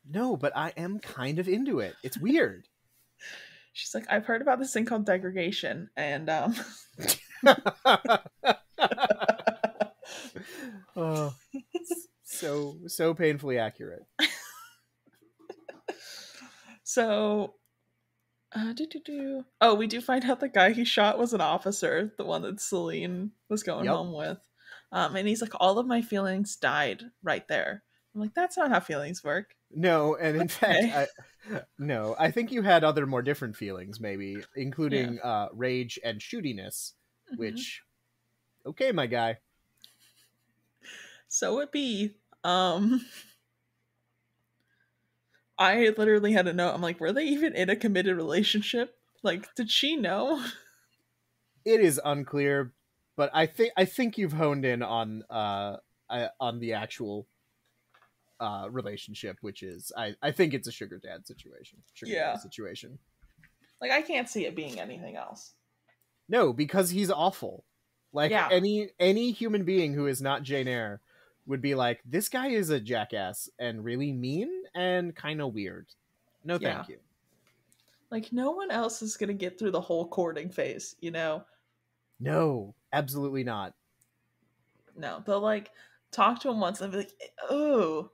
No, but I am kind of into it. It's weird. She's like, I've heard about this thing called degradation, and Oh, so painfully accurate. so oh, we do find out the guy he shot was an officer, the one that Celine was going Yep. home with. And he's like, all of my feelings died right there. I'm like, that's not how feelings work. No, and in fact, Okay. I think you had other more different feelings, maybe, Yeah. including rage and shootiness, Hmm. which, okay, my guy. So it be. I literally had a note. I'm like, were they even in a committed relationship? Like, did she know? It is unclear, but I think you've honed in on the actual relationship, which is I think it's a sugar daddy Yeah. situation. Like, I can't see it being anything else. No, because he's awful. Like Yeah. any human being who is not Jane Eyre would be like, this guy is a jackass and really mean and kind of weird. No, Yeah. thank you. Like, no one else is going to get through the whole courting phase, you know? No, absolutely not. No. They'll, like, talk to him once and be like, oh,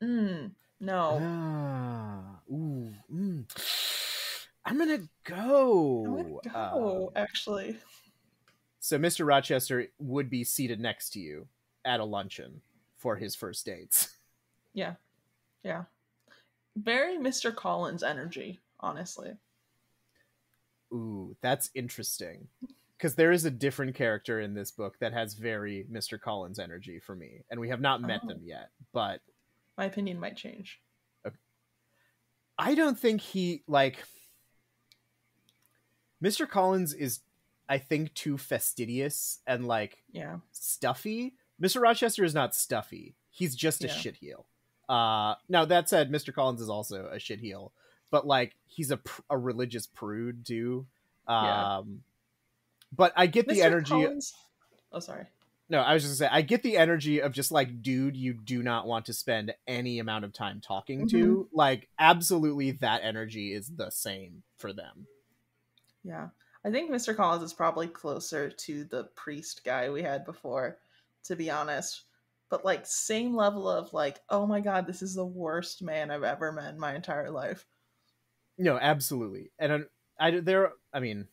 no. Ooh, I'm gonna I'm going go. to go, actually. So Mr. Rochester would be seated next to you at a luncheon for his first dates. Yeah. Yeah. Very Mr. Collins energy, honestly. Ooh, that's interesting. Because there is a different character in this book that has very Mr. Collins energy for me, and we have not met them Oh, yet. But my opinion might change. I don't think he like Mr. Collins is, I think, too fastidious and like Yeah. stuffy. Mr. Rochester is not stuffy. He's just a Yeah. shitheel. Now that said, Mr. Collins is also a shitheel, but like he's a religious prude too. Yeah. Um, but I get the Mr. energy. Collins. Oh, sorry. No, I was just gonna say I get the energy of just like dude you do not want to spend any amount of time talking Hmm. to. Like absolutely, that energy is the same for them. Yeah. I think Mr. Collins is probably closer to the priest guy we had before, to be honest. But like same level of like, oh my god, this is the worst man I've ever met in my entire life. No, absolutely, and I there. I mean,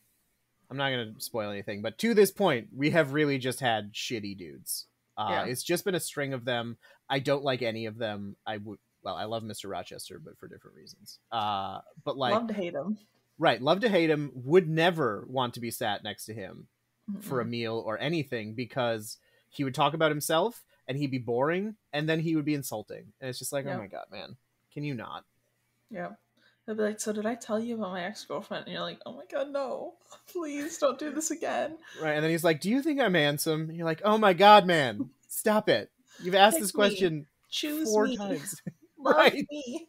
I'm not going to spoil anything, but to this point, we have really just had shitty dudes. Yeah. It's just been a string of them. I don't like any of them. I would, well, I love Mr. Rochester, but for different reasons. But like, Love to hate him. right, love to hate him. Would never want to be sat next to him for a Mm-mm. meal or anything because he would talk about himself and he'd be boring, and then he would be insulting, and it's just like, oh my Yep. god, man, can you not? Yep. They'll be like, so did I tell you about my ex-girlfriend? And you're like, oh my god, no. Please don't do this again. Right, and then he's like, do you think I'm handsome? And you're like, oh my god, man, stop it. You've asked this Pick me. question Choose 4 me. times. Love Right. me.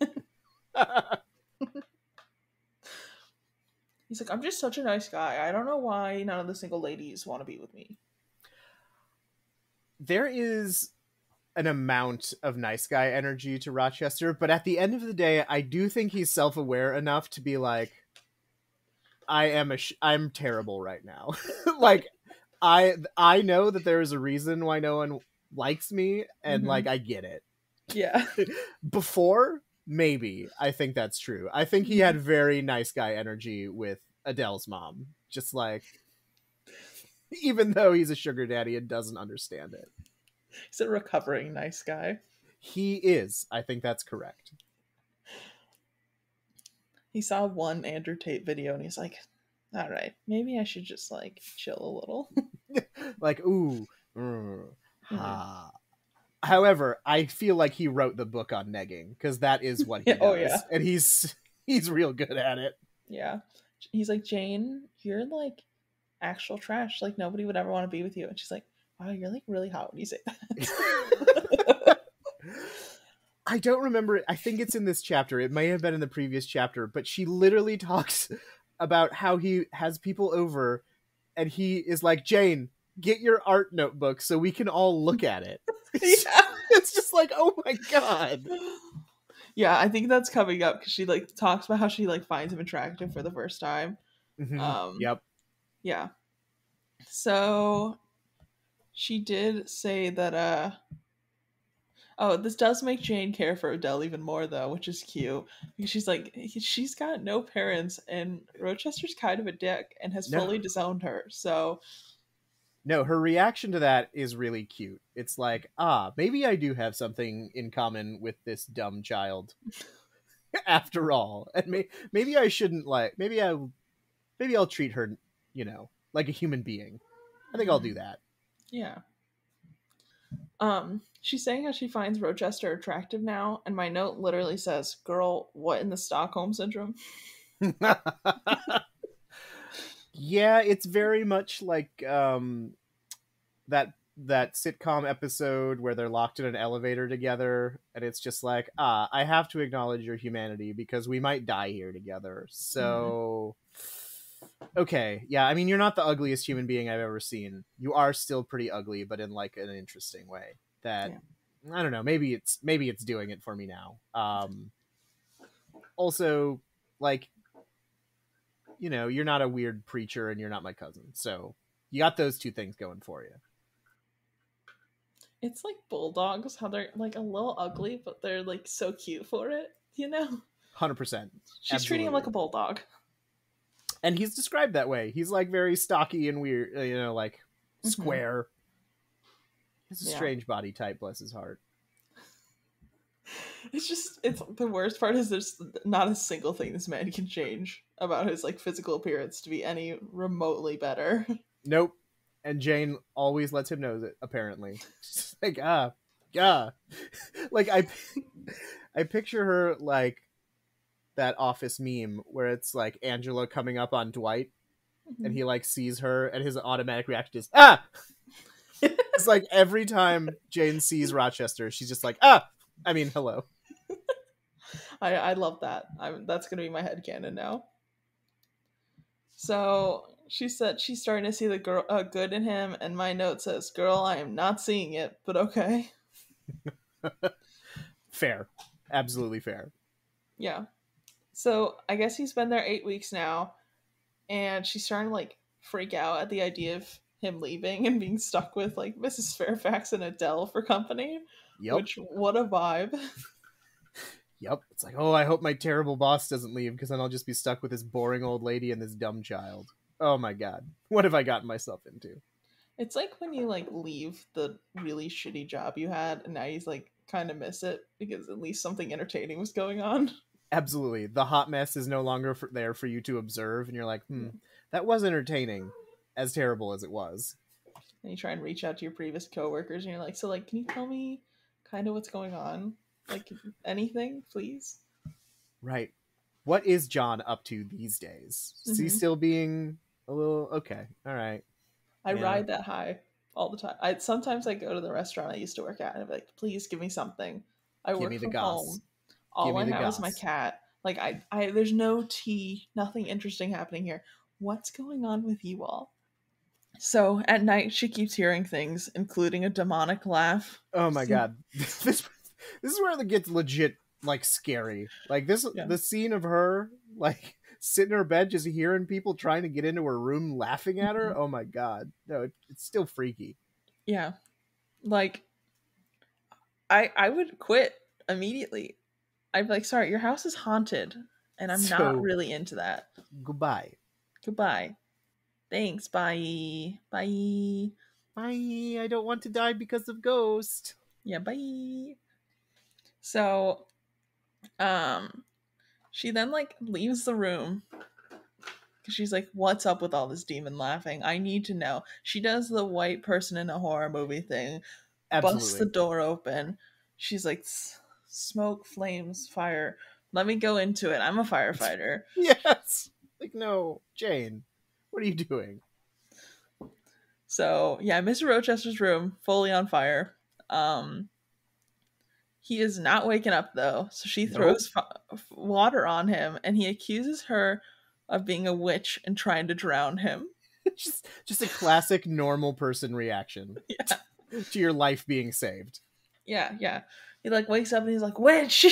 He's like, I'm just such a nice guy. I don't know why none of the single ladies want to be with me. There is an amount of nice guy energy to Rochester, but at the end of the day, I do think he's self-aware enough to be like, I'm terrible right now. Like I know that there is a reason why no one likes me, and Mm-hmm. like I get it. Yeah. Before, maybe I think that's true. I think he had very nice guy energy with Adele's mom, just like, even though he's a sugar daddy and doesn't understand it. He's a recovering nice guy. He is. I think that's correct. He saw one Andrew Tate video and he's like, all right, maybe I should just like chill a little. Like, ooh, Mm. ha. However, I feel like he wrote the book on negging because that is what he Yeah, oh, yeah. does, and he's real good at it. Yeah. He's like, Jane, you're like actual trash. Like, nobody would ever want to be with you. And she's like, wow, you're like really hot when you say that. I don't remember. I think it's in this chapter. It may have been in the previous chapter, but she literally talks about how he has people over and he is like, Jane, get your art notebook so we can all look at it. Yeah. It's just like, oh my god. Yeah, I think that's coming up because she like talks about how she like finds him attractive for the first time. Mm-hmm. Um, Yep. yeah. So she did say that oh, this does make Jane care for Adele even more though, which is cute. Because she's like she's got no parents and Rochester's kind of a dick and has No, fully disowned her. So no, her reaction to that is really cute. It's like, maybe I do have something in common with this dumb child after all. And maybe I shouldn't like maybe I'll treat her, like a human being. I think I'll do that. yeah. She's saying how she finds Rochester attractive now, and my note literally says, "Girl, what in the Stockholm syndrome?" Yeah, it's very much like that sitcom episode where they're locked in an elevator together, and it's just like, I have to acknowledge your humanity because we might die here together. Mm-hmm. So okay, yeah, I mean, you're not the ugliest human being I've ever seen. You are still pretty ugly, but in like an interesting way that Yeah. I don't know, maybe it's doing it for me now. also, like, you're not a weird preacher and you're not my cousin. So you got those two things going for you. It's like bulldogs, how they're like a little ugly, but they're like so cute for it, you know? 100%. She's treating him like Absolutely. a bulldog. And he's described that way. He's like very stocky and weird, like Mm-hmm. square. He's a Yeah. strange body type, bless his heart. It's the worst part is there's not a single thing this man can change about his like physical appearance to be any remotely better. Nope. And Jane always lets him know that, apparently. She's like, yeah. Like, I picture her like that Office meme where it's like Angela coming up on Dwight and he like sees her and his automatic reaction is, ah! It's like every time Jane sees Rochester, she's just like, hello. I love that. That's gonna be my headcanon now. So she said she's starting to see the girl good in him, and my note says, "Girl, I am not seeing it, but okay." Fair. Absolutely fair. Yeah. So I guess he's been there 8 weeks now, and she's starting to like freak out at the idea of him leaving and being stuck with like Mrs. Fairfax and Adele for company. Yep. Which what a vibe. Yep. It's like, oh, I hope my terrible boss doesn't leave because then I'll just be stuck with this boring old lady and this dumb child. Oh my god. What have I gotten myself into? It's like when you like leave the really shitty job you had and now you like kind of miss it because at least something entertaining was going on. Absolutely. The hot mess is no longer there for you to observe and you're like, that was entertaining, as terrible as it was. And you try and reach out to your previous coworkers and you're like, so like, can you tell me kind of what's going on? Like anything, please? Right. What is John up to these days? Is he still being a little okay? All right. I ride that high all the time. Sometimes I go to the restaurant I used to work at and I'm like, please give me something. I Give work me the from goss. home. All I have is my cat. Like I there's no tea, nothing interesting happening here. What's going on with you all? So at night she keeps hearing things, including a demonic laugh. Oh my god. This is where it gets legit like scary. Like the scene of her like sitting in her bed just hearing people trying to get into her room laughing at her. Oh my god. No, it's still freaky. Yeah. Like I would quit immediately. I'd be like, sorry, your house is haunted and I'm not really into that. Goodbye. Goodbye. Thanks. Bye. Bye. Bye. I don't want to die because of ghost. Yeah, bye. So she then like leaves the room because she's like, what's up with all this demon laughing? I need to know. She does the white person in a horror movie thing. Absolutely. Busts the door open. She's like, smoke, flames, fire. Let me go into it. I'm a firefighter. Yes. Like, no, Jane, what are you doing? So yeah, Mr. Rochester's room fully on fire. He is not waking up though, so she throws water on him, and he accuses her of being a witch and trying to drown him. just a classic normal person reaction. Yeah. To your life being saved. Yeah. He like wakes up and he's like, witch.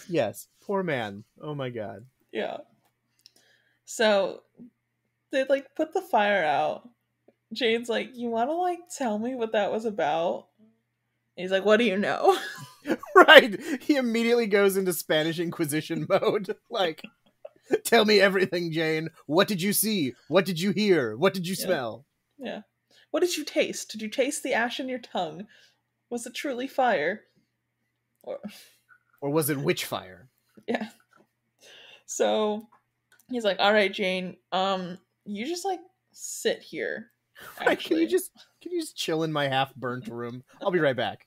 Yes, poor man. Oh my god. Yeah. So they like put the fire out. Jane's like, you want to like tell me what that was about? And he's like, what do you know? Right. He immediately goes into Spanish Inquisition mode. Like, tell me everything, Jane. What did you see? What did you hear? What did you smell? Yeah. What did you taste? Did you taste the ash in your tongue? Was it truly fire? Or was it witch fire? Yeah. So he's like, all right, Jane, you just like sit here. Right, can you just chill in my half burnt room? I'll be right back.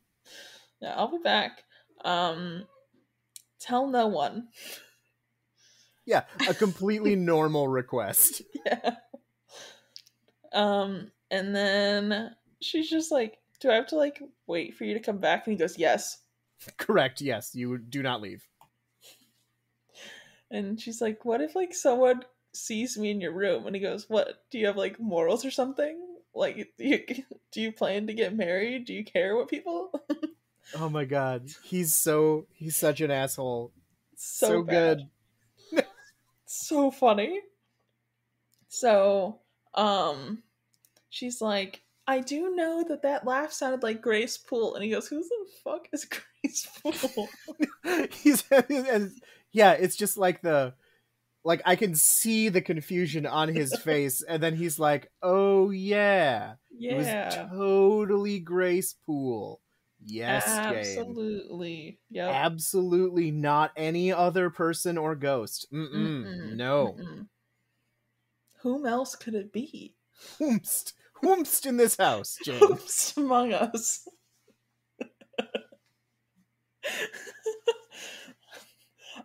Yeah, I'll be back. Tell no one. Yeah, a completely normal request. Yeah. And then she's just like, do I have to like wait for you to come back? And he goes, yes. Correct, yes. You do not leave. And she's like, what if like someone sees me in your room? And he goes, what? Do you have like morals or something? Like, do you plan to get married? Do you care what people? Oh my god. He's such an asshole. So So bad. good. So funny. So, um, she's like, I do know that that laugh sounded like Grace Poole. And he goes, who the fuck is Grace Poole? He's yeah, it's just like I can see the confusion on his face, and then he's like, "Oh yeah, it was Yeah, totally Grace Poole. Yes, Jane. absolutely. Yep. Absolutely not any other person or ghost. Mm-mm. Mm-mm. No. Mm-mm. Whom else could it be? Whomst. Whomst in this house, Jane. Who's among us?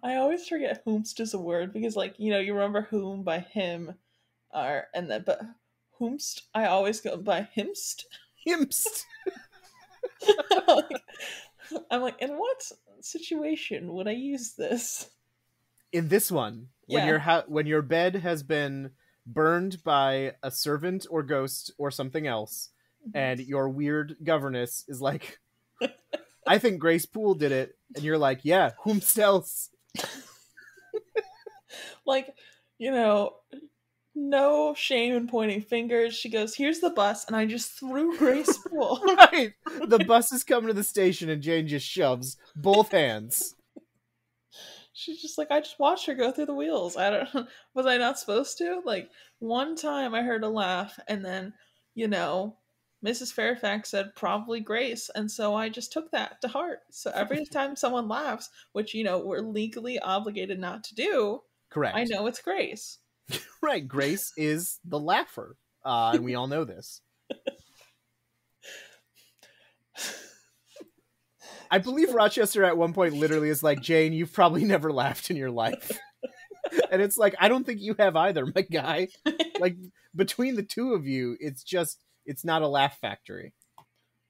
I always forget whomst is a word because, like, you remember whom by him, or and then but whomst I always go by himst. Himst. like, I'm like, in what situation would I use this? In this one, Yeah. when your bed has been burned by a servant or ghost or something else, and your weird governess is like, I think Grace Poole did it, and you're like, yeah, whomst else? Like, you know, no shame in pointing fingers. She goes, "Here's the bus," and I just threw Grace Poole. Right. The bus is coming to the station, and Jane just shoves both hands. She's just like, I just watched her go through the wheels. I don't. Was I not supposed to? Like, one time I heard a laugh, and then, you know, Mrs. Fairfax said probably Grace, and so I just took that to heart. So every time someone laughs, which we're legally obligated not to do, I Correct. know it's Grace. Right. Grace is the laugher, and we all know this. I believe Rochester at one point literally is like, Jane, you've probably never laughed in your life. And it's like, I don't think you have either, my guy. Like, between the two of you, it's not a laugh factory.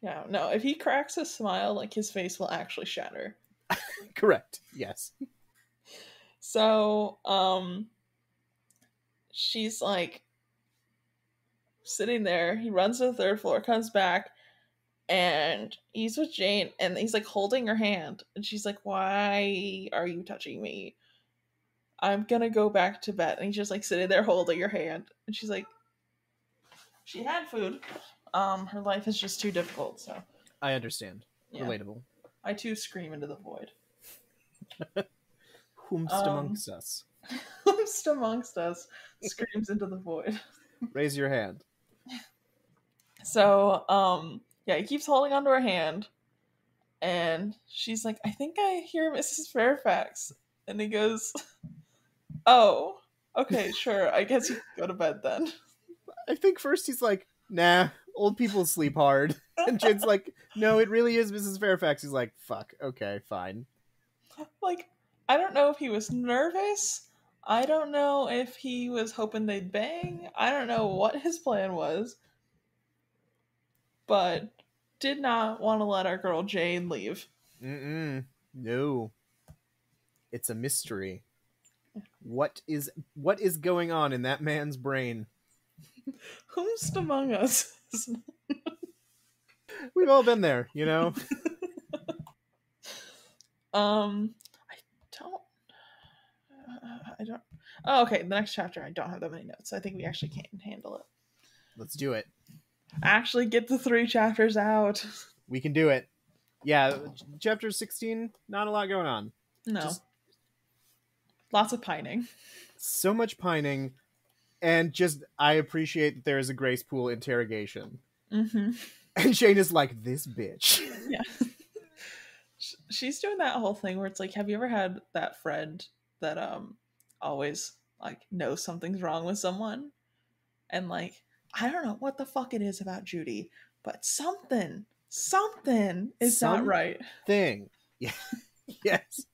Yeah, no, if he cracks a smile, like his face will actually shatter. Correct. Yes. So, she's like sitting there. He runs to the third floor, comes back, and he's with Jane, and he's like holding her hand, and she's like, "Why are you touching me? I'm gonna go back to bed." And he's just like sitting there holding her hand, and she's like, "She had food. Her life is just too difficult." So I understand. yeah, Relatable. I too scream into the void. Whomst Um, amongst us? Who's amongst us screams into the void. Raise your hand. So, yeah, he keeps holding onto her hand, and she's like, I think I hear Mrs. Fairfax. And he goes, oh, okay, sure. I guess you can go to bed then. I think first he's like, nah, old people sleep hard. And Jane's like, no, it really is Mrs. Fairfax. He's like, fuck, okay, fine. Like, I don't know if he was nervous. I don't know if he was hoping they'd bang. I don't know what his plan was, but did not want to let our girl Jane leave. Mm-mm. No. It's a mystery. What is going on in that man's brain? Who's among us? We've all been there, you know? I don't. I don't. Oh, okay. The next chapter, I don't have that many notes. I think we actually can handle it. Let's do it. Actually, get the 3 chapters out. We can do it. Yeah, chapter 16, not a lot going on. No. Just lots of pining. so much pining, and just, I appreciate that there is a Grace Poole interrogation. Mm-hmm. And Shane is like, this bitch. Yeah. She's doing that whole thing where it's like, have you ever had that friend that always like knows something's wrong with someone, and like, I don't know what the fuck it is about Judy, but something is not right. Thing. Yeah. Yes.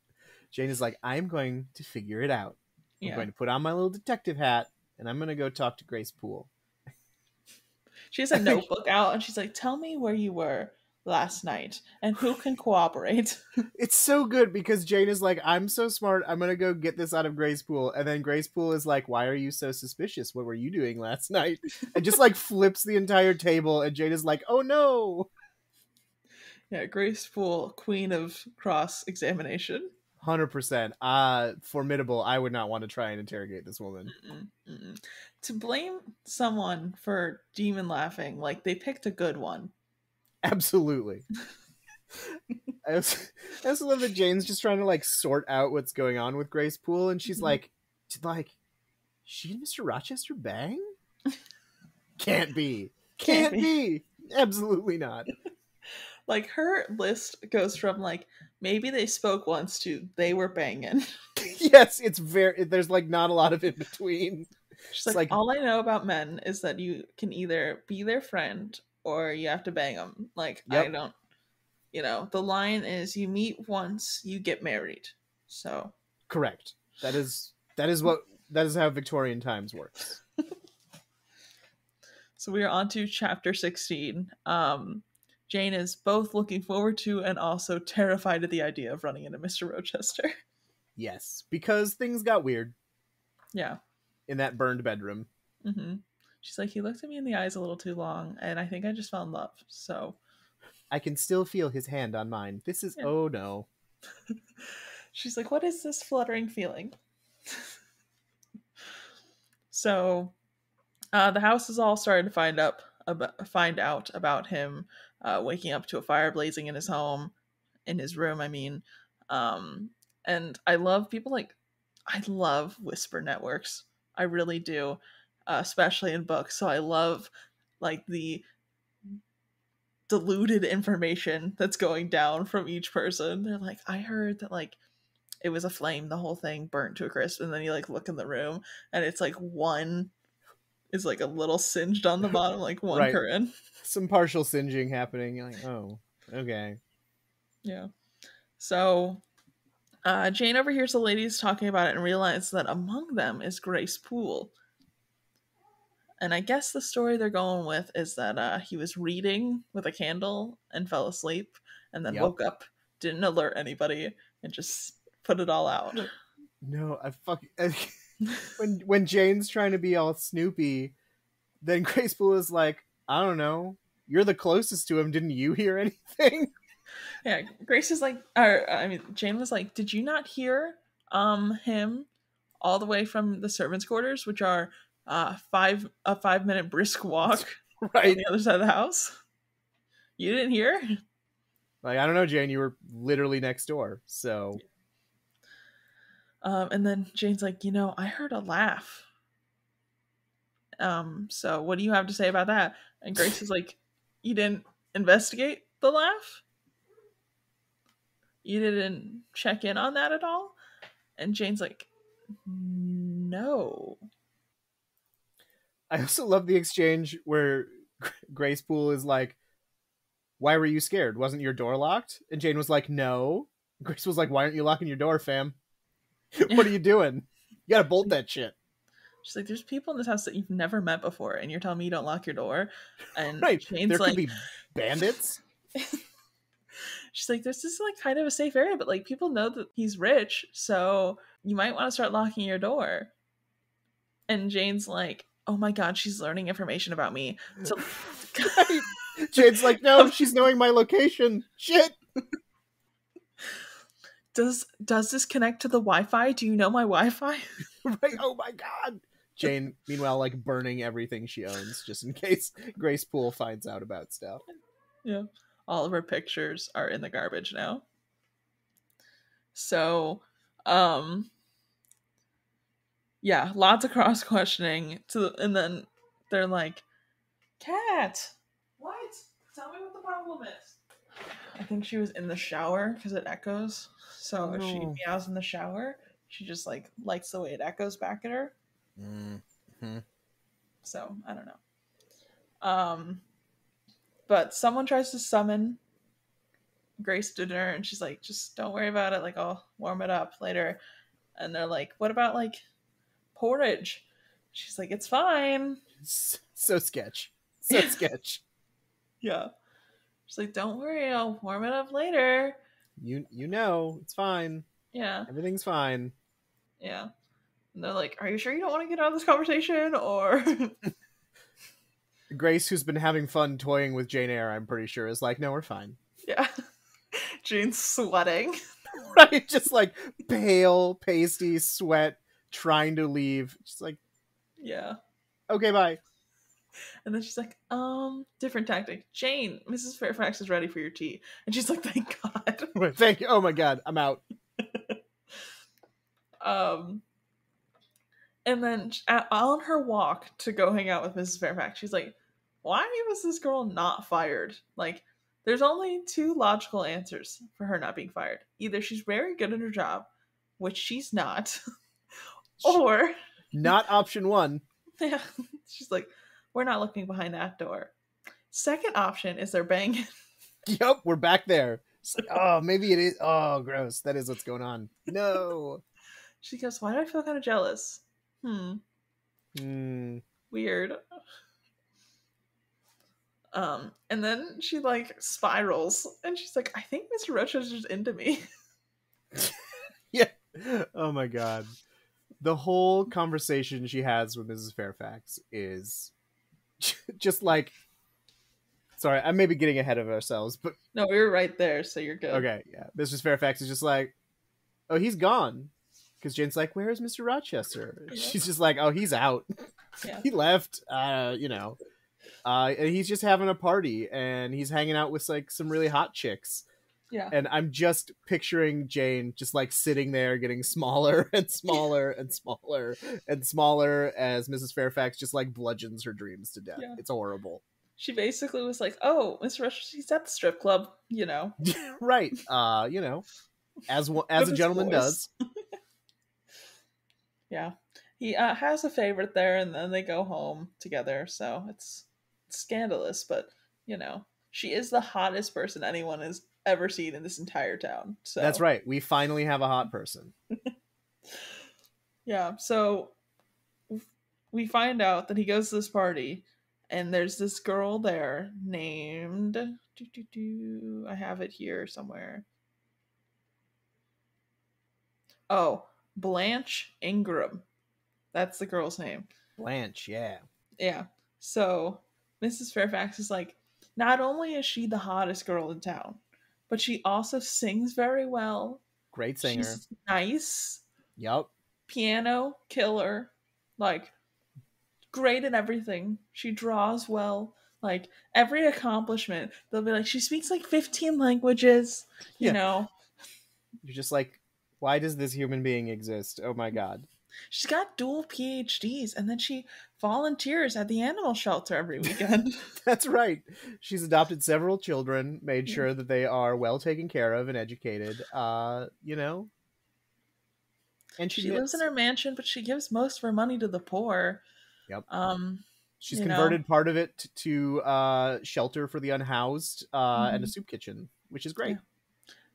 Jane is like, I'm going to figure it out. I'm Yeah. going to put on my little detective hat, and I'm going to go talk to Grace Poole. She has a notebook out, and she's like, tell me where you were last night and who can cooperate. It's so good because Jane is like, I'm so smart, I'm gonna go get this out of Grace Poole, and then Grace Poole is like, why are you so suspicious? What were you doing last night? And just like flips the entire table, and Jane is like, oh no. Yeah, Grace Poole, queen of cross examination. 100%. Formidable. I would not want to try and interrogate this woman. Mm-mm, mm-mm. To blame someone for demon laughing, like they picked a good one. Absolutely. I also, I also love that Jane's just trying to like sort out what's going on with Grace Poole, and she's Mhm. like, she and Mr. Rochester bang? Can't be. Can't Can't be. be. Absolutely not. Like her list goes from like maybe they spoke once to they were banging. Yes, it's very. There's like not a lot of in between. She's It's like, like, all I know about men is that you can either be their friend or you have to bang them. Like I yep, don't, the line is you meet once, you get married. So correct. That is how Victorian times works. So we are on to chapter 16. Jane is both looking forward to and also terrified at the idea of running into Mr. Rochester. Yes, because things got weird Yeah. in that burned bedroom. hmm She's like, he looked at me in the eyes a little too long, and I think I just fell in love. So, I can still feel his hand on mine. This is yeah. oh no. She's like, what is this fluttering feeling? So, the house is all starting to find out about him waking up to a fire blazing in his home, in his room. I mean, and I love people like I love whisper networks. I really do, especially in books. So I love like the diluted information that's going down from each person. They're like, I heard that like it was a flame, the whole thing burnt to a crisp, and then you like look in the room and it's like one is like a little singed on the bottom, like one Right. curtain. Some partial singeing happening. You're like, oh, okay. Yeah. So Jane overhears the ladies talking about it and realizes that among them is Grace Poole. And I guess the story they're going with is that he was reading with a candle and fell asleep and then Yep. woke up, didn't alert anybody, and just put it all out. No, I fuck. When Jane's trying to be all Snoopy, then Grace Poole is like, I don't know. You're the closest to him. Didn't you hear anything? Yeah, Grace is like, or I mean, Jane was like, "Did you not hear him all the way from the servants' quarters, which are 5 minute brisk walk on Right. the other side of the house? You didn't hear?" Like, I don't know, Jane. You were literally next door. So And then Jane's like, I heard a laugh. So what do you have to say about that? And Grace is like, you didn't investigate the laugh? You didn't check in on that at all? And Jane's like, no. I also love the exchange where Grace Poole is like, why were you scared? Wasn't your door locked? And Jane was like, no. Grace was like, why aren't you locking your door, fam? What are you doing? You gotta bolt that shit. She's like, there's people in this house that you've never met before, and you're telling me you don't lock your door? And Right. Jane's There could like, be bandits. she's like, this is like kind of a safe area, but like people know that he's rich, so you might want to start locking your door. And Jane's like, oh my god, she's learning information about me. So Right. Jane's like, no, she's knowing my location. Shit. does this connect to the Wi-Fi? Do you know my Wi-Fi? Right. Oh my god. Jane, meanwhile, like burning everything she owns just in case Grace Poole finds out about stuff. Yeah. All of her pictures are in the garbage now. So, yeah, lots of cross questioning and then they're like, Cat, what? Tell me what the problem is. I think she was in the shower because it echoes. So if she Oh. meows in the shower, she just like likes the way it echoes back at her. Mm-hmm. So I don't know. But someone tries to summon Grace to dinner, and she's like, "Just don't worry about it. Like I'll warm it up later." And they're like, "What about like porridge?" She's like, "It's fine." So sketch. So sketch. Yeah. She's like, "Don't worry, I'll warm it up later." You know, it's fine. Yeah. Everything's fine. Yeah. And they're like, "Are you sure you don't want to get out of this conversation?" Or Grace, who's been having fun toying with Jane Eyre, I'm pretty sure, is like, no, we're fine. yeah. Jane's sweating. Right? Just like pale, pasty, sweat, trying to leave. Just like, Yeah. okay, bye. And then she's like, different tactic. Jane, Mrs. Fairfax is ready for your tea. And she's like, thank God. Thank you. Oh my god, I'm out. um, and then on her walk to go hang out with Mrs. Fairfax, she's like, why was this girl not fired? Like, there's only two logical answers for her not being fired. Either she's very good at her job, which she's not, or Not option one. yeah, she's like, we're not looking behind that door. Second option is they're banging. Yep, we're back there. It's like, oh, maybe it is. Oh, gross. That is what's going on. No. She goes, why do I feel kind of jealous? Hmm. Weird. And then she like spirals and she's like, I think Mr. Rochester's into me. Yeah. Oh my god. The whole conversation she has with Mrs. Fairfax is just like, sorry, I may be getting ahead of ourselves, but No, we were right there, so you're good. okay, yeah. Mrs. Fairfax is just like, oh, he's gone. Because Jane's like, where is Mr. Rochester? Yeah. She's just like, oh, he's out. Yeah. He left. You know. And he's just having a party and he's hanging out with like some really hot chicks. Yeah. And I'm just picturing Jane just like sitting there getting smaller and smaller and smaller and smaller as Mrs. Fairfax just like bludgeons her dreams to death. Yeah. It's horrible. She basically was like, oh, Mr. Rochester, he's at the strip club, you know. Right. You know, as a gentleman does. Yeah. He has a favorite there, and then they go home together, so it's scandalous, but, you know, she is the hottest person anyone has ever seen in this entire town. So That's right. We finally have a hot person. Yeah, so we find out that he goes to this party, and there's this girl there named... I have it here somewhere. Oh, Blanche Ingram. That's the girl's name. Blanche, yeah. Yeah. So Mrs. Fairfax is like, not only is she the hottest girl in town, but she also sings very well. Great singer. She's nice. Yep. Piano killer. Like, great at everything. She draws well. Like, every accomplishment, they'll be like, she speaks like 15 languages, you know. You're just like, why does this human being exist? Oh my god. She's got dual PhDs, and then she volunteers at the animal shelter every weekend. That's right. She's adopted several children, made sure that they are well taken care of and educated. You know? And she lives in her mansion, but she gives most of her money to the poor. Yep. She's you converted know. part of it to shelter for the unhoused and a soup kitchen, which is great. Yeah.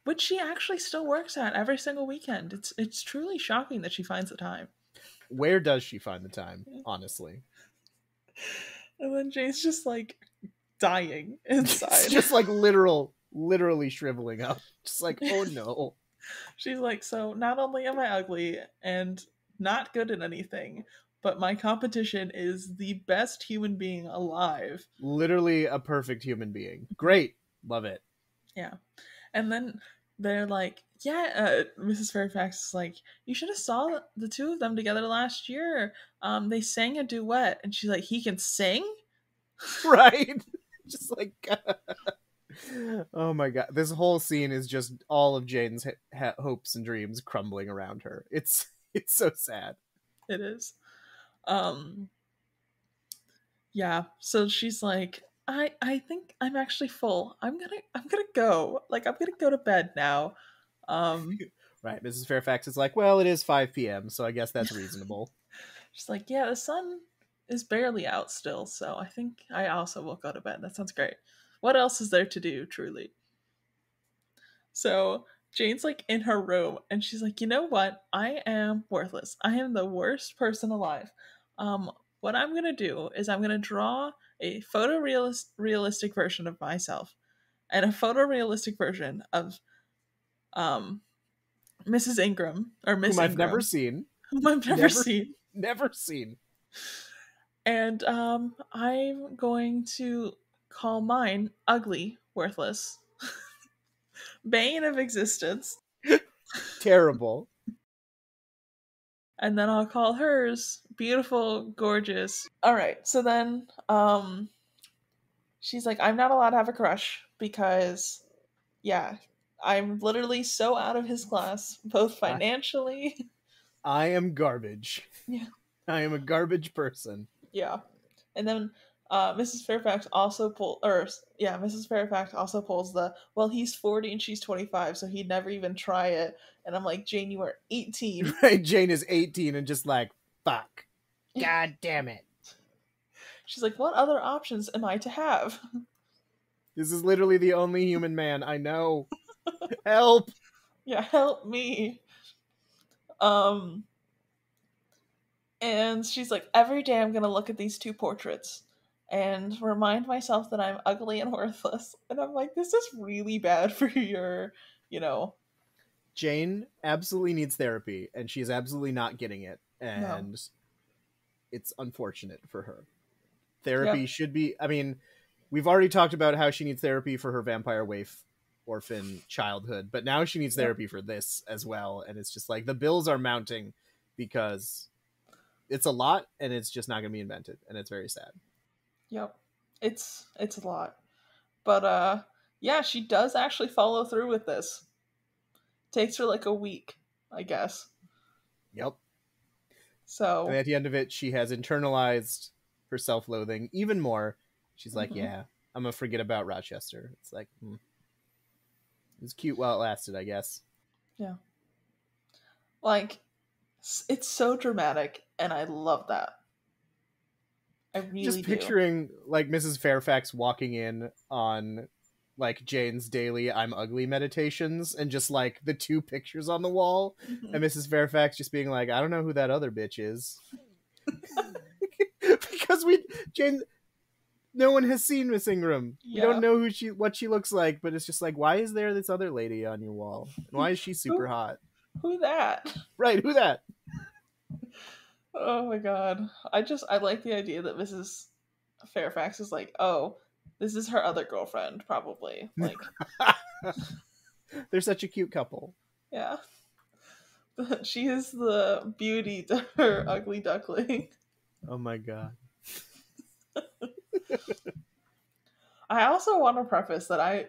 Which she actually still works at every single weekend. It's truly shocking that she finds the time. Where does she find the time, honestly? And then Jane's just like dying inside. Just like literally shriveling up. Just like, oh no. She's like, so not only am I ugly and not good at anything, but my competition is the best human being alive. Literally a perfect human being. Great. Love it. Yeah. And then they're like, yeah, Mrs. Fairfax is like, you should have saw the two of them together last year. They sang a duet. And she's like, he can sing? Right? Just like, oh my god. This whole scene is just all of Jane's hopes and dreams crumbling around her. It's so sad. It is. Yeah, so she's like, I think I'm actually full. I'm gonna go. Like, I'm gonna go to bed now. Right, Mrs. Fairfax is like, well, it is 5 p.m., so I guess that's reasonable. She's like, yeah, the sun is barely out still, so I think I also will go to bed. That sounds great. What else is there to do, truly? So Jane's like in her room, and she's like, you know what? I am worthless. I am the worst person alive. What I'm gonna do is I'm gonna draw a photorealistic version of myself and a photorealistic version of Mrs. Ingram or Miss Whom I've Ingram, never seen. whom I've never seen. Never seen. And I'm going to call mine ugly, worthless. Bane of existence. Terrible. And then I'll call hers beautiful, gorgeous. All right. So then she's like, I'm not allowed to have a crush because yeah, I'm literally so out of his class, both I, financially. I am garbage. Yeah. I am a garbage person. Yeah. And then Mrs. Fairfax also Mrs. Fairfax also pulls the, well, he's 40 and she's 25, so he'd never even try it. And I'm like, Jane, you are 18. Right? Jane is 18 and just like, fuck. God damn it. She's like, what other options am I to have? This is literally the only human man I know. Help. Yeah, help me. Um, and she's like, every day I'm gonna look at these two portraits and remind myself that I'm ugly and worthless. And I'm like, this is really bad for your, you know, Jane absolutely needs therapy, and she's absolutely not getting it. no. And it's unfortunate for her. Yep, Therapy should be. I mean, we've already talked about how she needs therapy for her vampire waif orphan childhood, but now she needs yep, therapy for this as well. And it's just like the bills are mounting because it's a lot and it's just not going to be invented. And it's very sad. yep. It's a lot. But yeah, she does actually follow through with this. Takes her like a week, I guess. Yep. And So at the end of it, she has internalized her self loathing even more. She's like, mhm. yeah, I'm going to forget about Rochester. It's like, it was cute while it lasted, I guess. Yeah. Like it's so dramatic and I love that. I really Just do. picturing like Mrs. Fairfax walking in on like Jane's daily I'm ugly meditations and just like the two pictures on the wall Mhm. and Mrs. Fairfax just being like, I don't know who that other bitch is. Because Jane, no one has seen Miss Ingram. We don't Yeah. know what she looks like, but it's just like, why is there this other lady on your wall? And why is she super Who hot? who that? Right, who that? Oh my god. I like the idea that Mrs. Fairfax is like, "Oh, this is her other girlfriend probably." Like, They're such a cute couple. yeah. She is the beauty to her ugly duckling. Oh my god. I also want to preface that I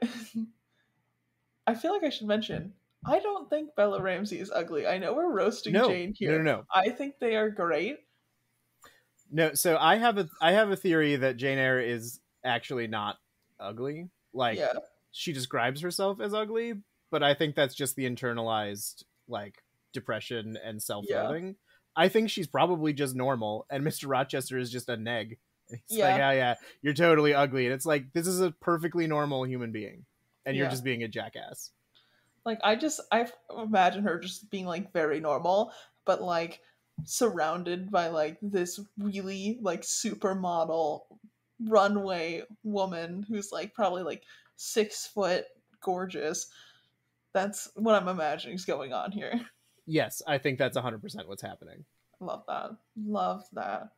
feel like I should mention I don't think Bella Ramsey is ugly. I know we're roasting No, Jane no, no, here. no. I think they are great. No, so I have a theory that Jane Eyre is actually not ugly. Like Yeah. she describes herself as ugly, but I think that's just the internalized like depression and Yeah. self-loathing. I think she's probably just normal, and Mr. Rochester is just a neg. He's like, Yeah. oh yeah, you're totally ugly, and it's like this is a perfectly normal human being, and you're Yeah. just being a jackass. Like I imagine her just being like very normal, but like surrounded by like this really like supermodel runway woman who's like probably like 6 foot gorgeous. That's what I'm imagining is going on here. Yes, I think that's 100% what's happening. Love that. Love that.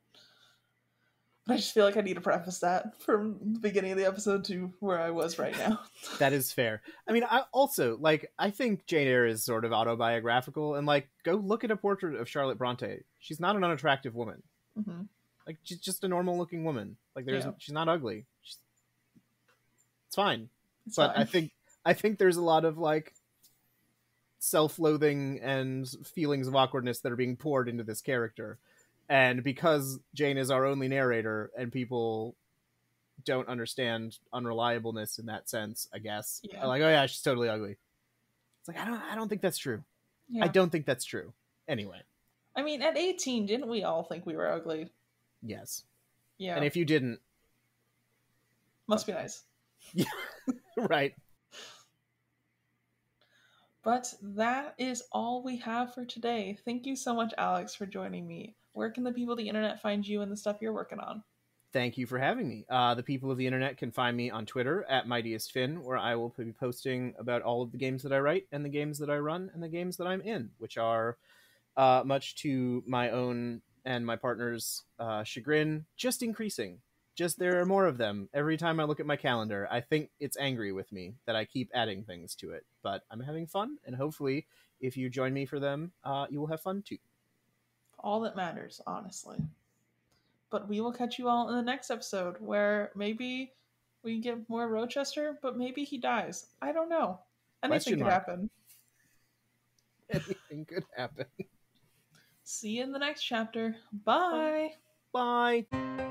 But I just feel like I need to preface that from the beginning of the episode to where I was right now. That is fair. I mean, I also like. I think Jane Eyre is sort of autobiographical, and like, go look at a portrait of Charlotte Bronte. She's not an unattractive woman. Hmm. Like, she's just a normal-looking woman. Like, Yeah, she's not ugly. It's fine. it's But I fine. think I think there's a lot of like self-loathing and feelings of awkwardness that are being poured into this character, and because Jane is our only narrator, and people don't understand unreliableness in that sense, I guess. Yeah, Are like, oh yeah, she's totally ugly. It's like I don't think that's true. I yeah. don't think that's true. Anyway, I mean, at 18, didn't we all think we were ugly? yes. And Yeah, if you didn't, must be nice. yeah, right. But that is all we have for today. Thank you so much, Alex, for joining me. Where can the people of the internet find you and the stuff you're working on? Thank you for having me. The people of the internet can find me on Twitter at MightiestFinn, where I will be posting about all of the games that I write and the games that I run and the games that I'm in, which are much to my own and my partner's chagrin, just increasing. just there are more of them. Every time I look at my calendar, I think it's angry with me that I keep adding things to it. But I'm having fun, and hopefully, if you join me for them, you will have fun too. All that matters, honestly. But we will catch you all in the next episode where maybe we get more Rochester, but maybe he dies. I don't know. Anything Question could mark. happen. Anything could happen. See you in the next chapter. Bye. Bye. Bye.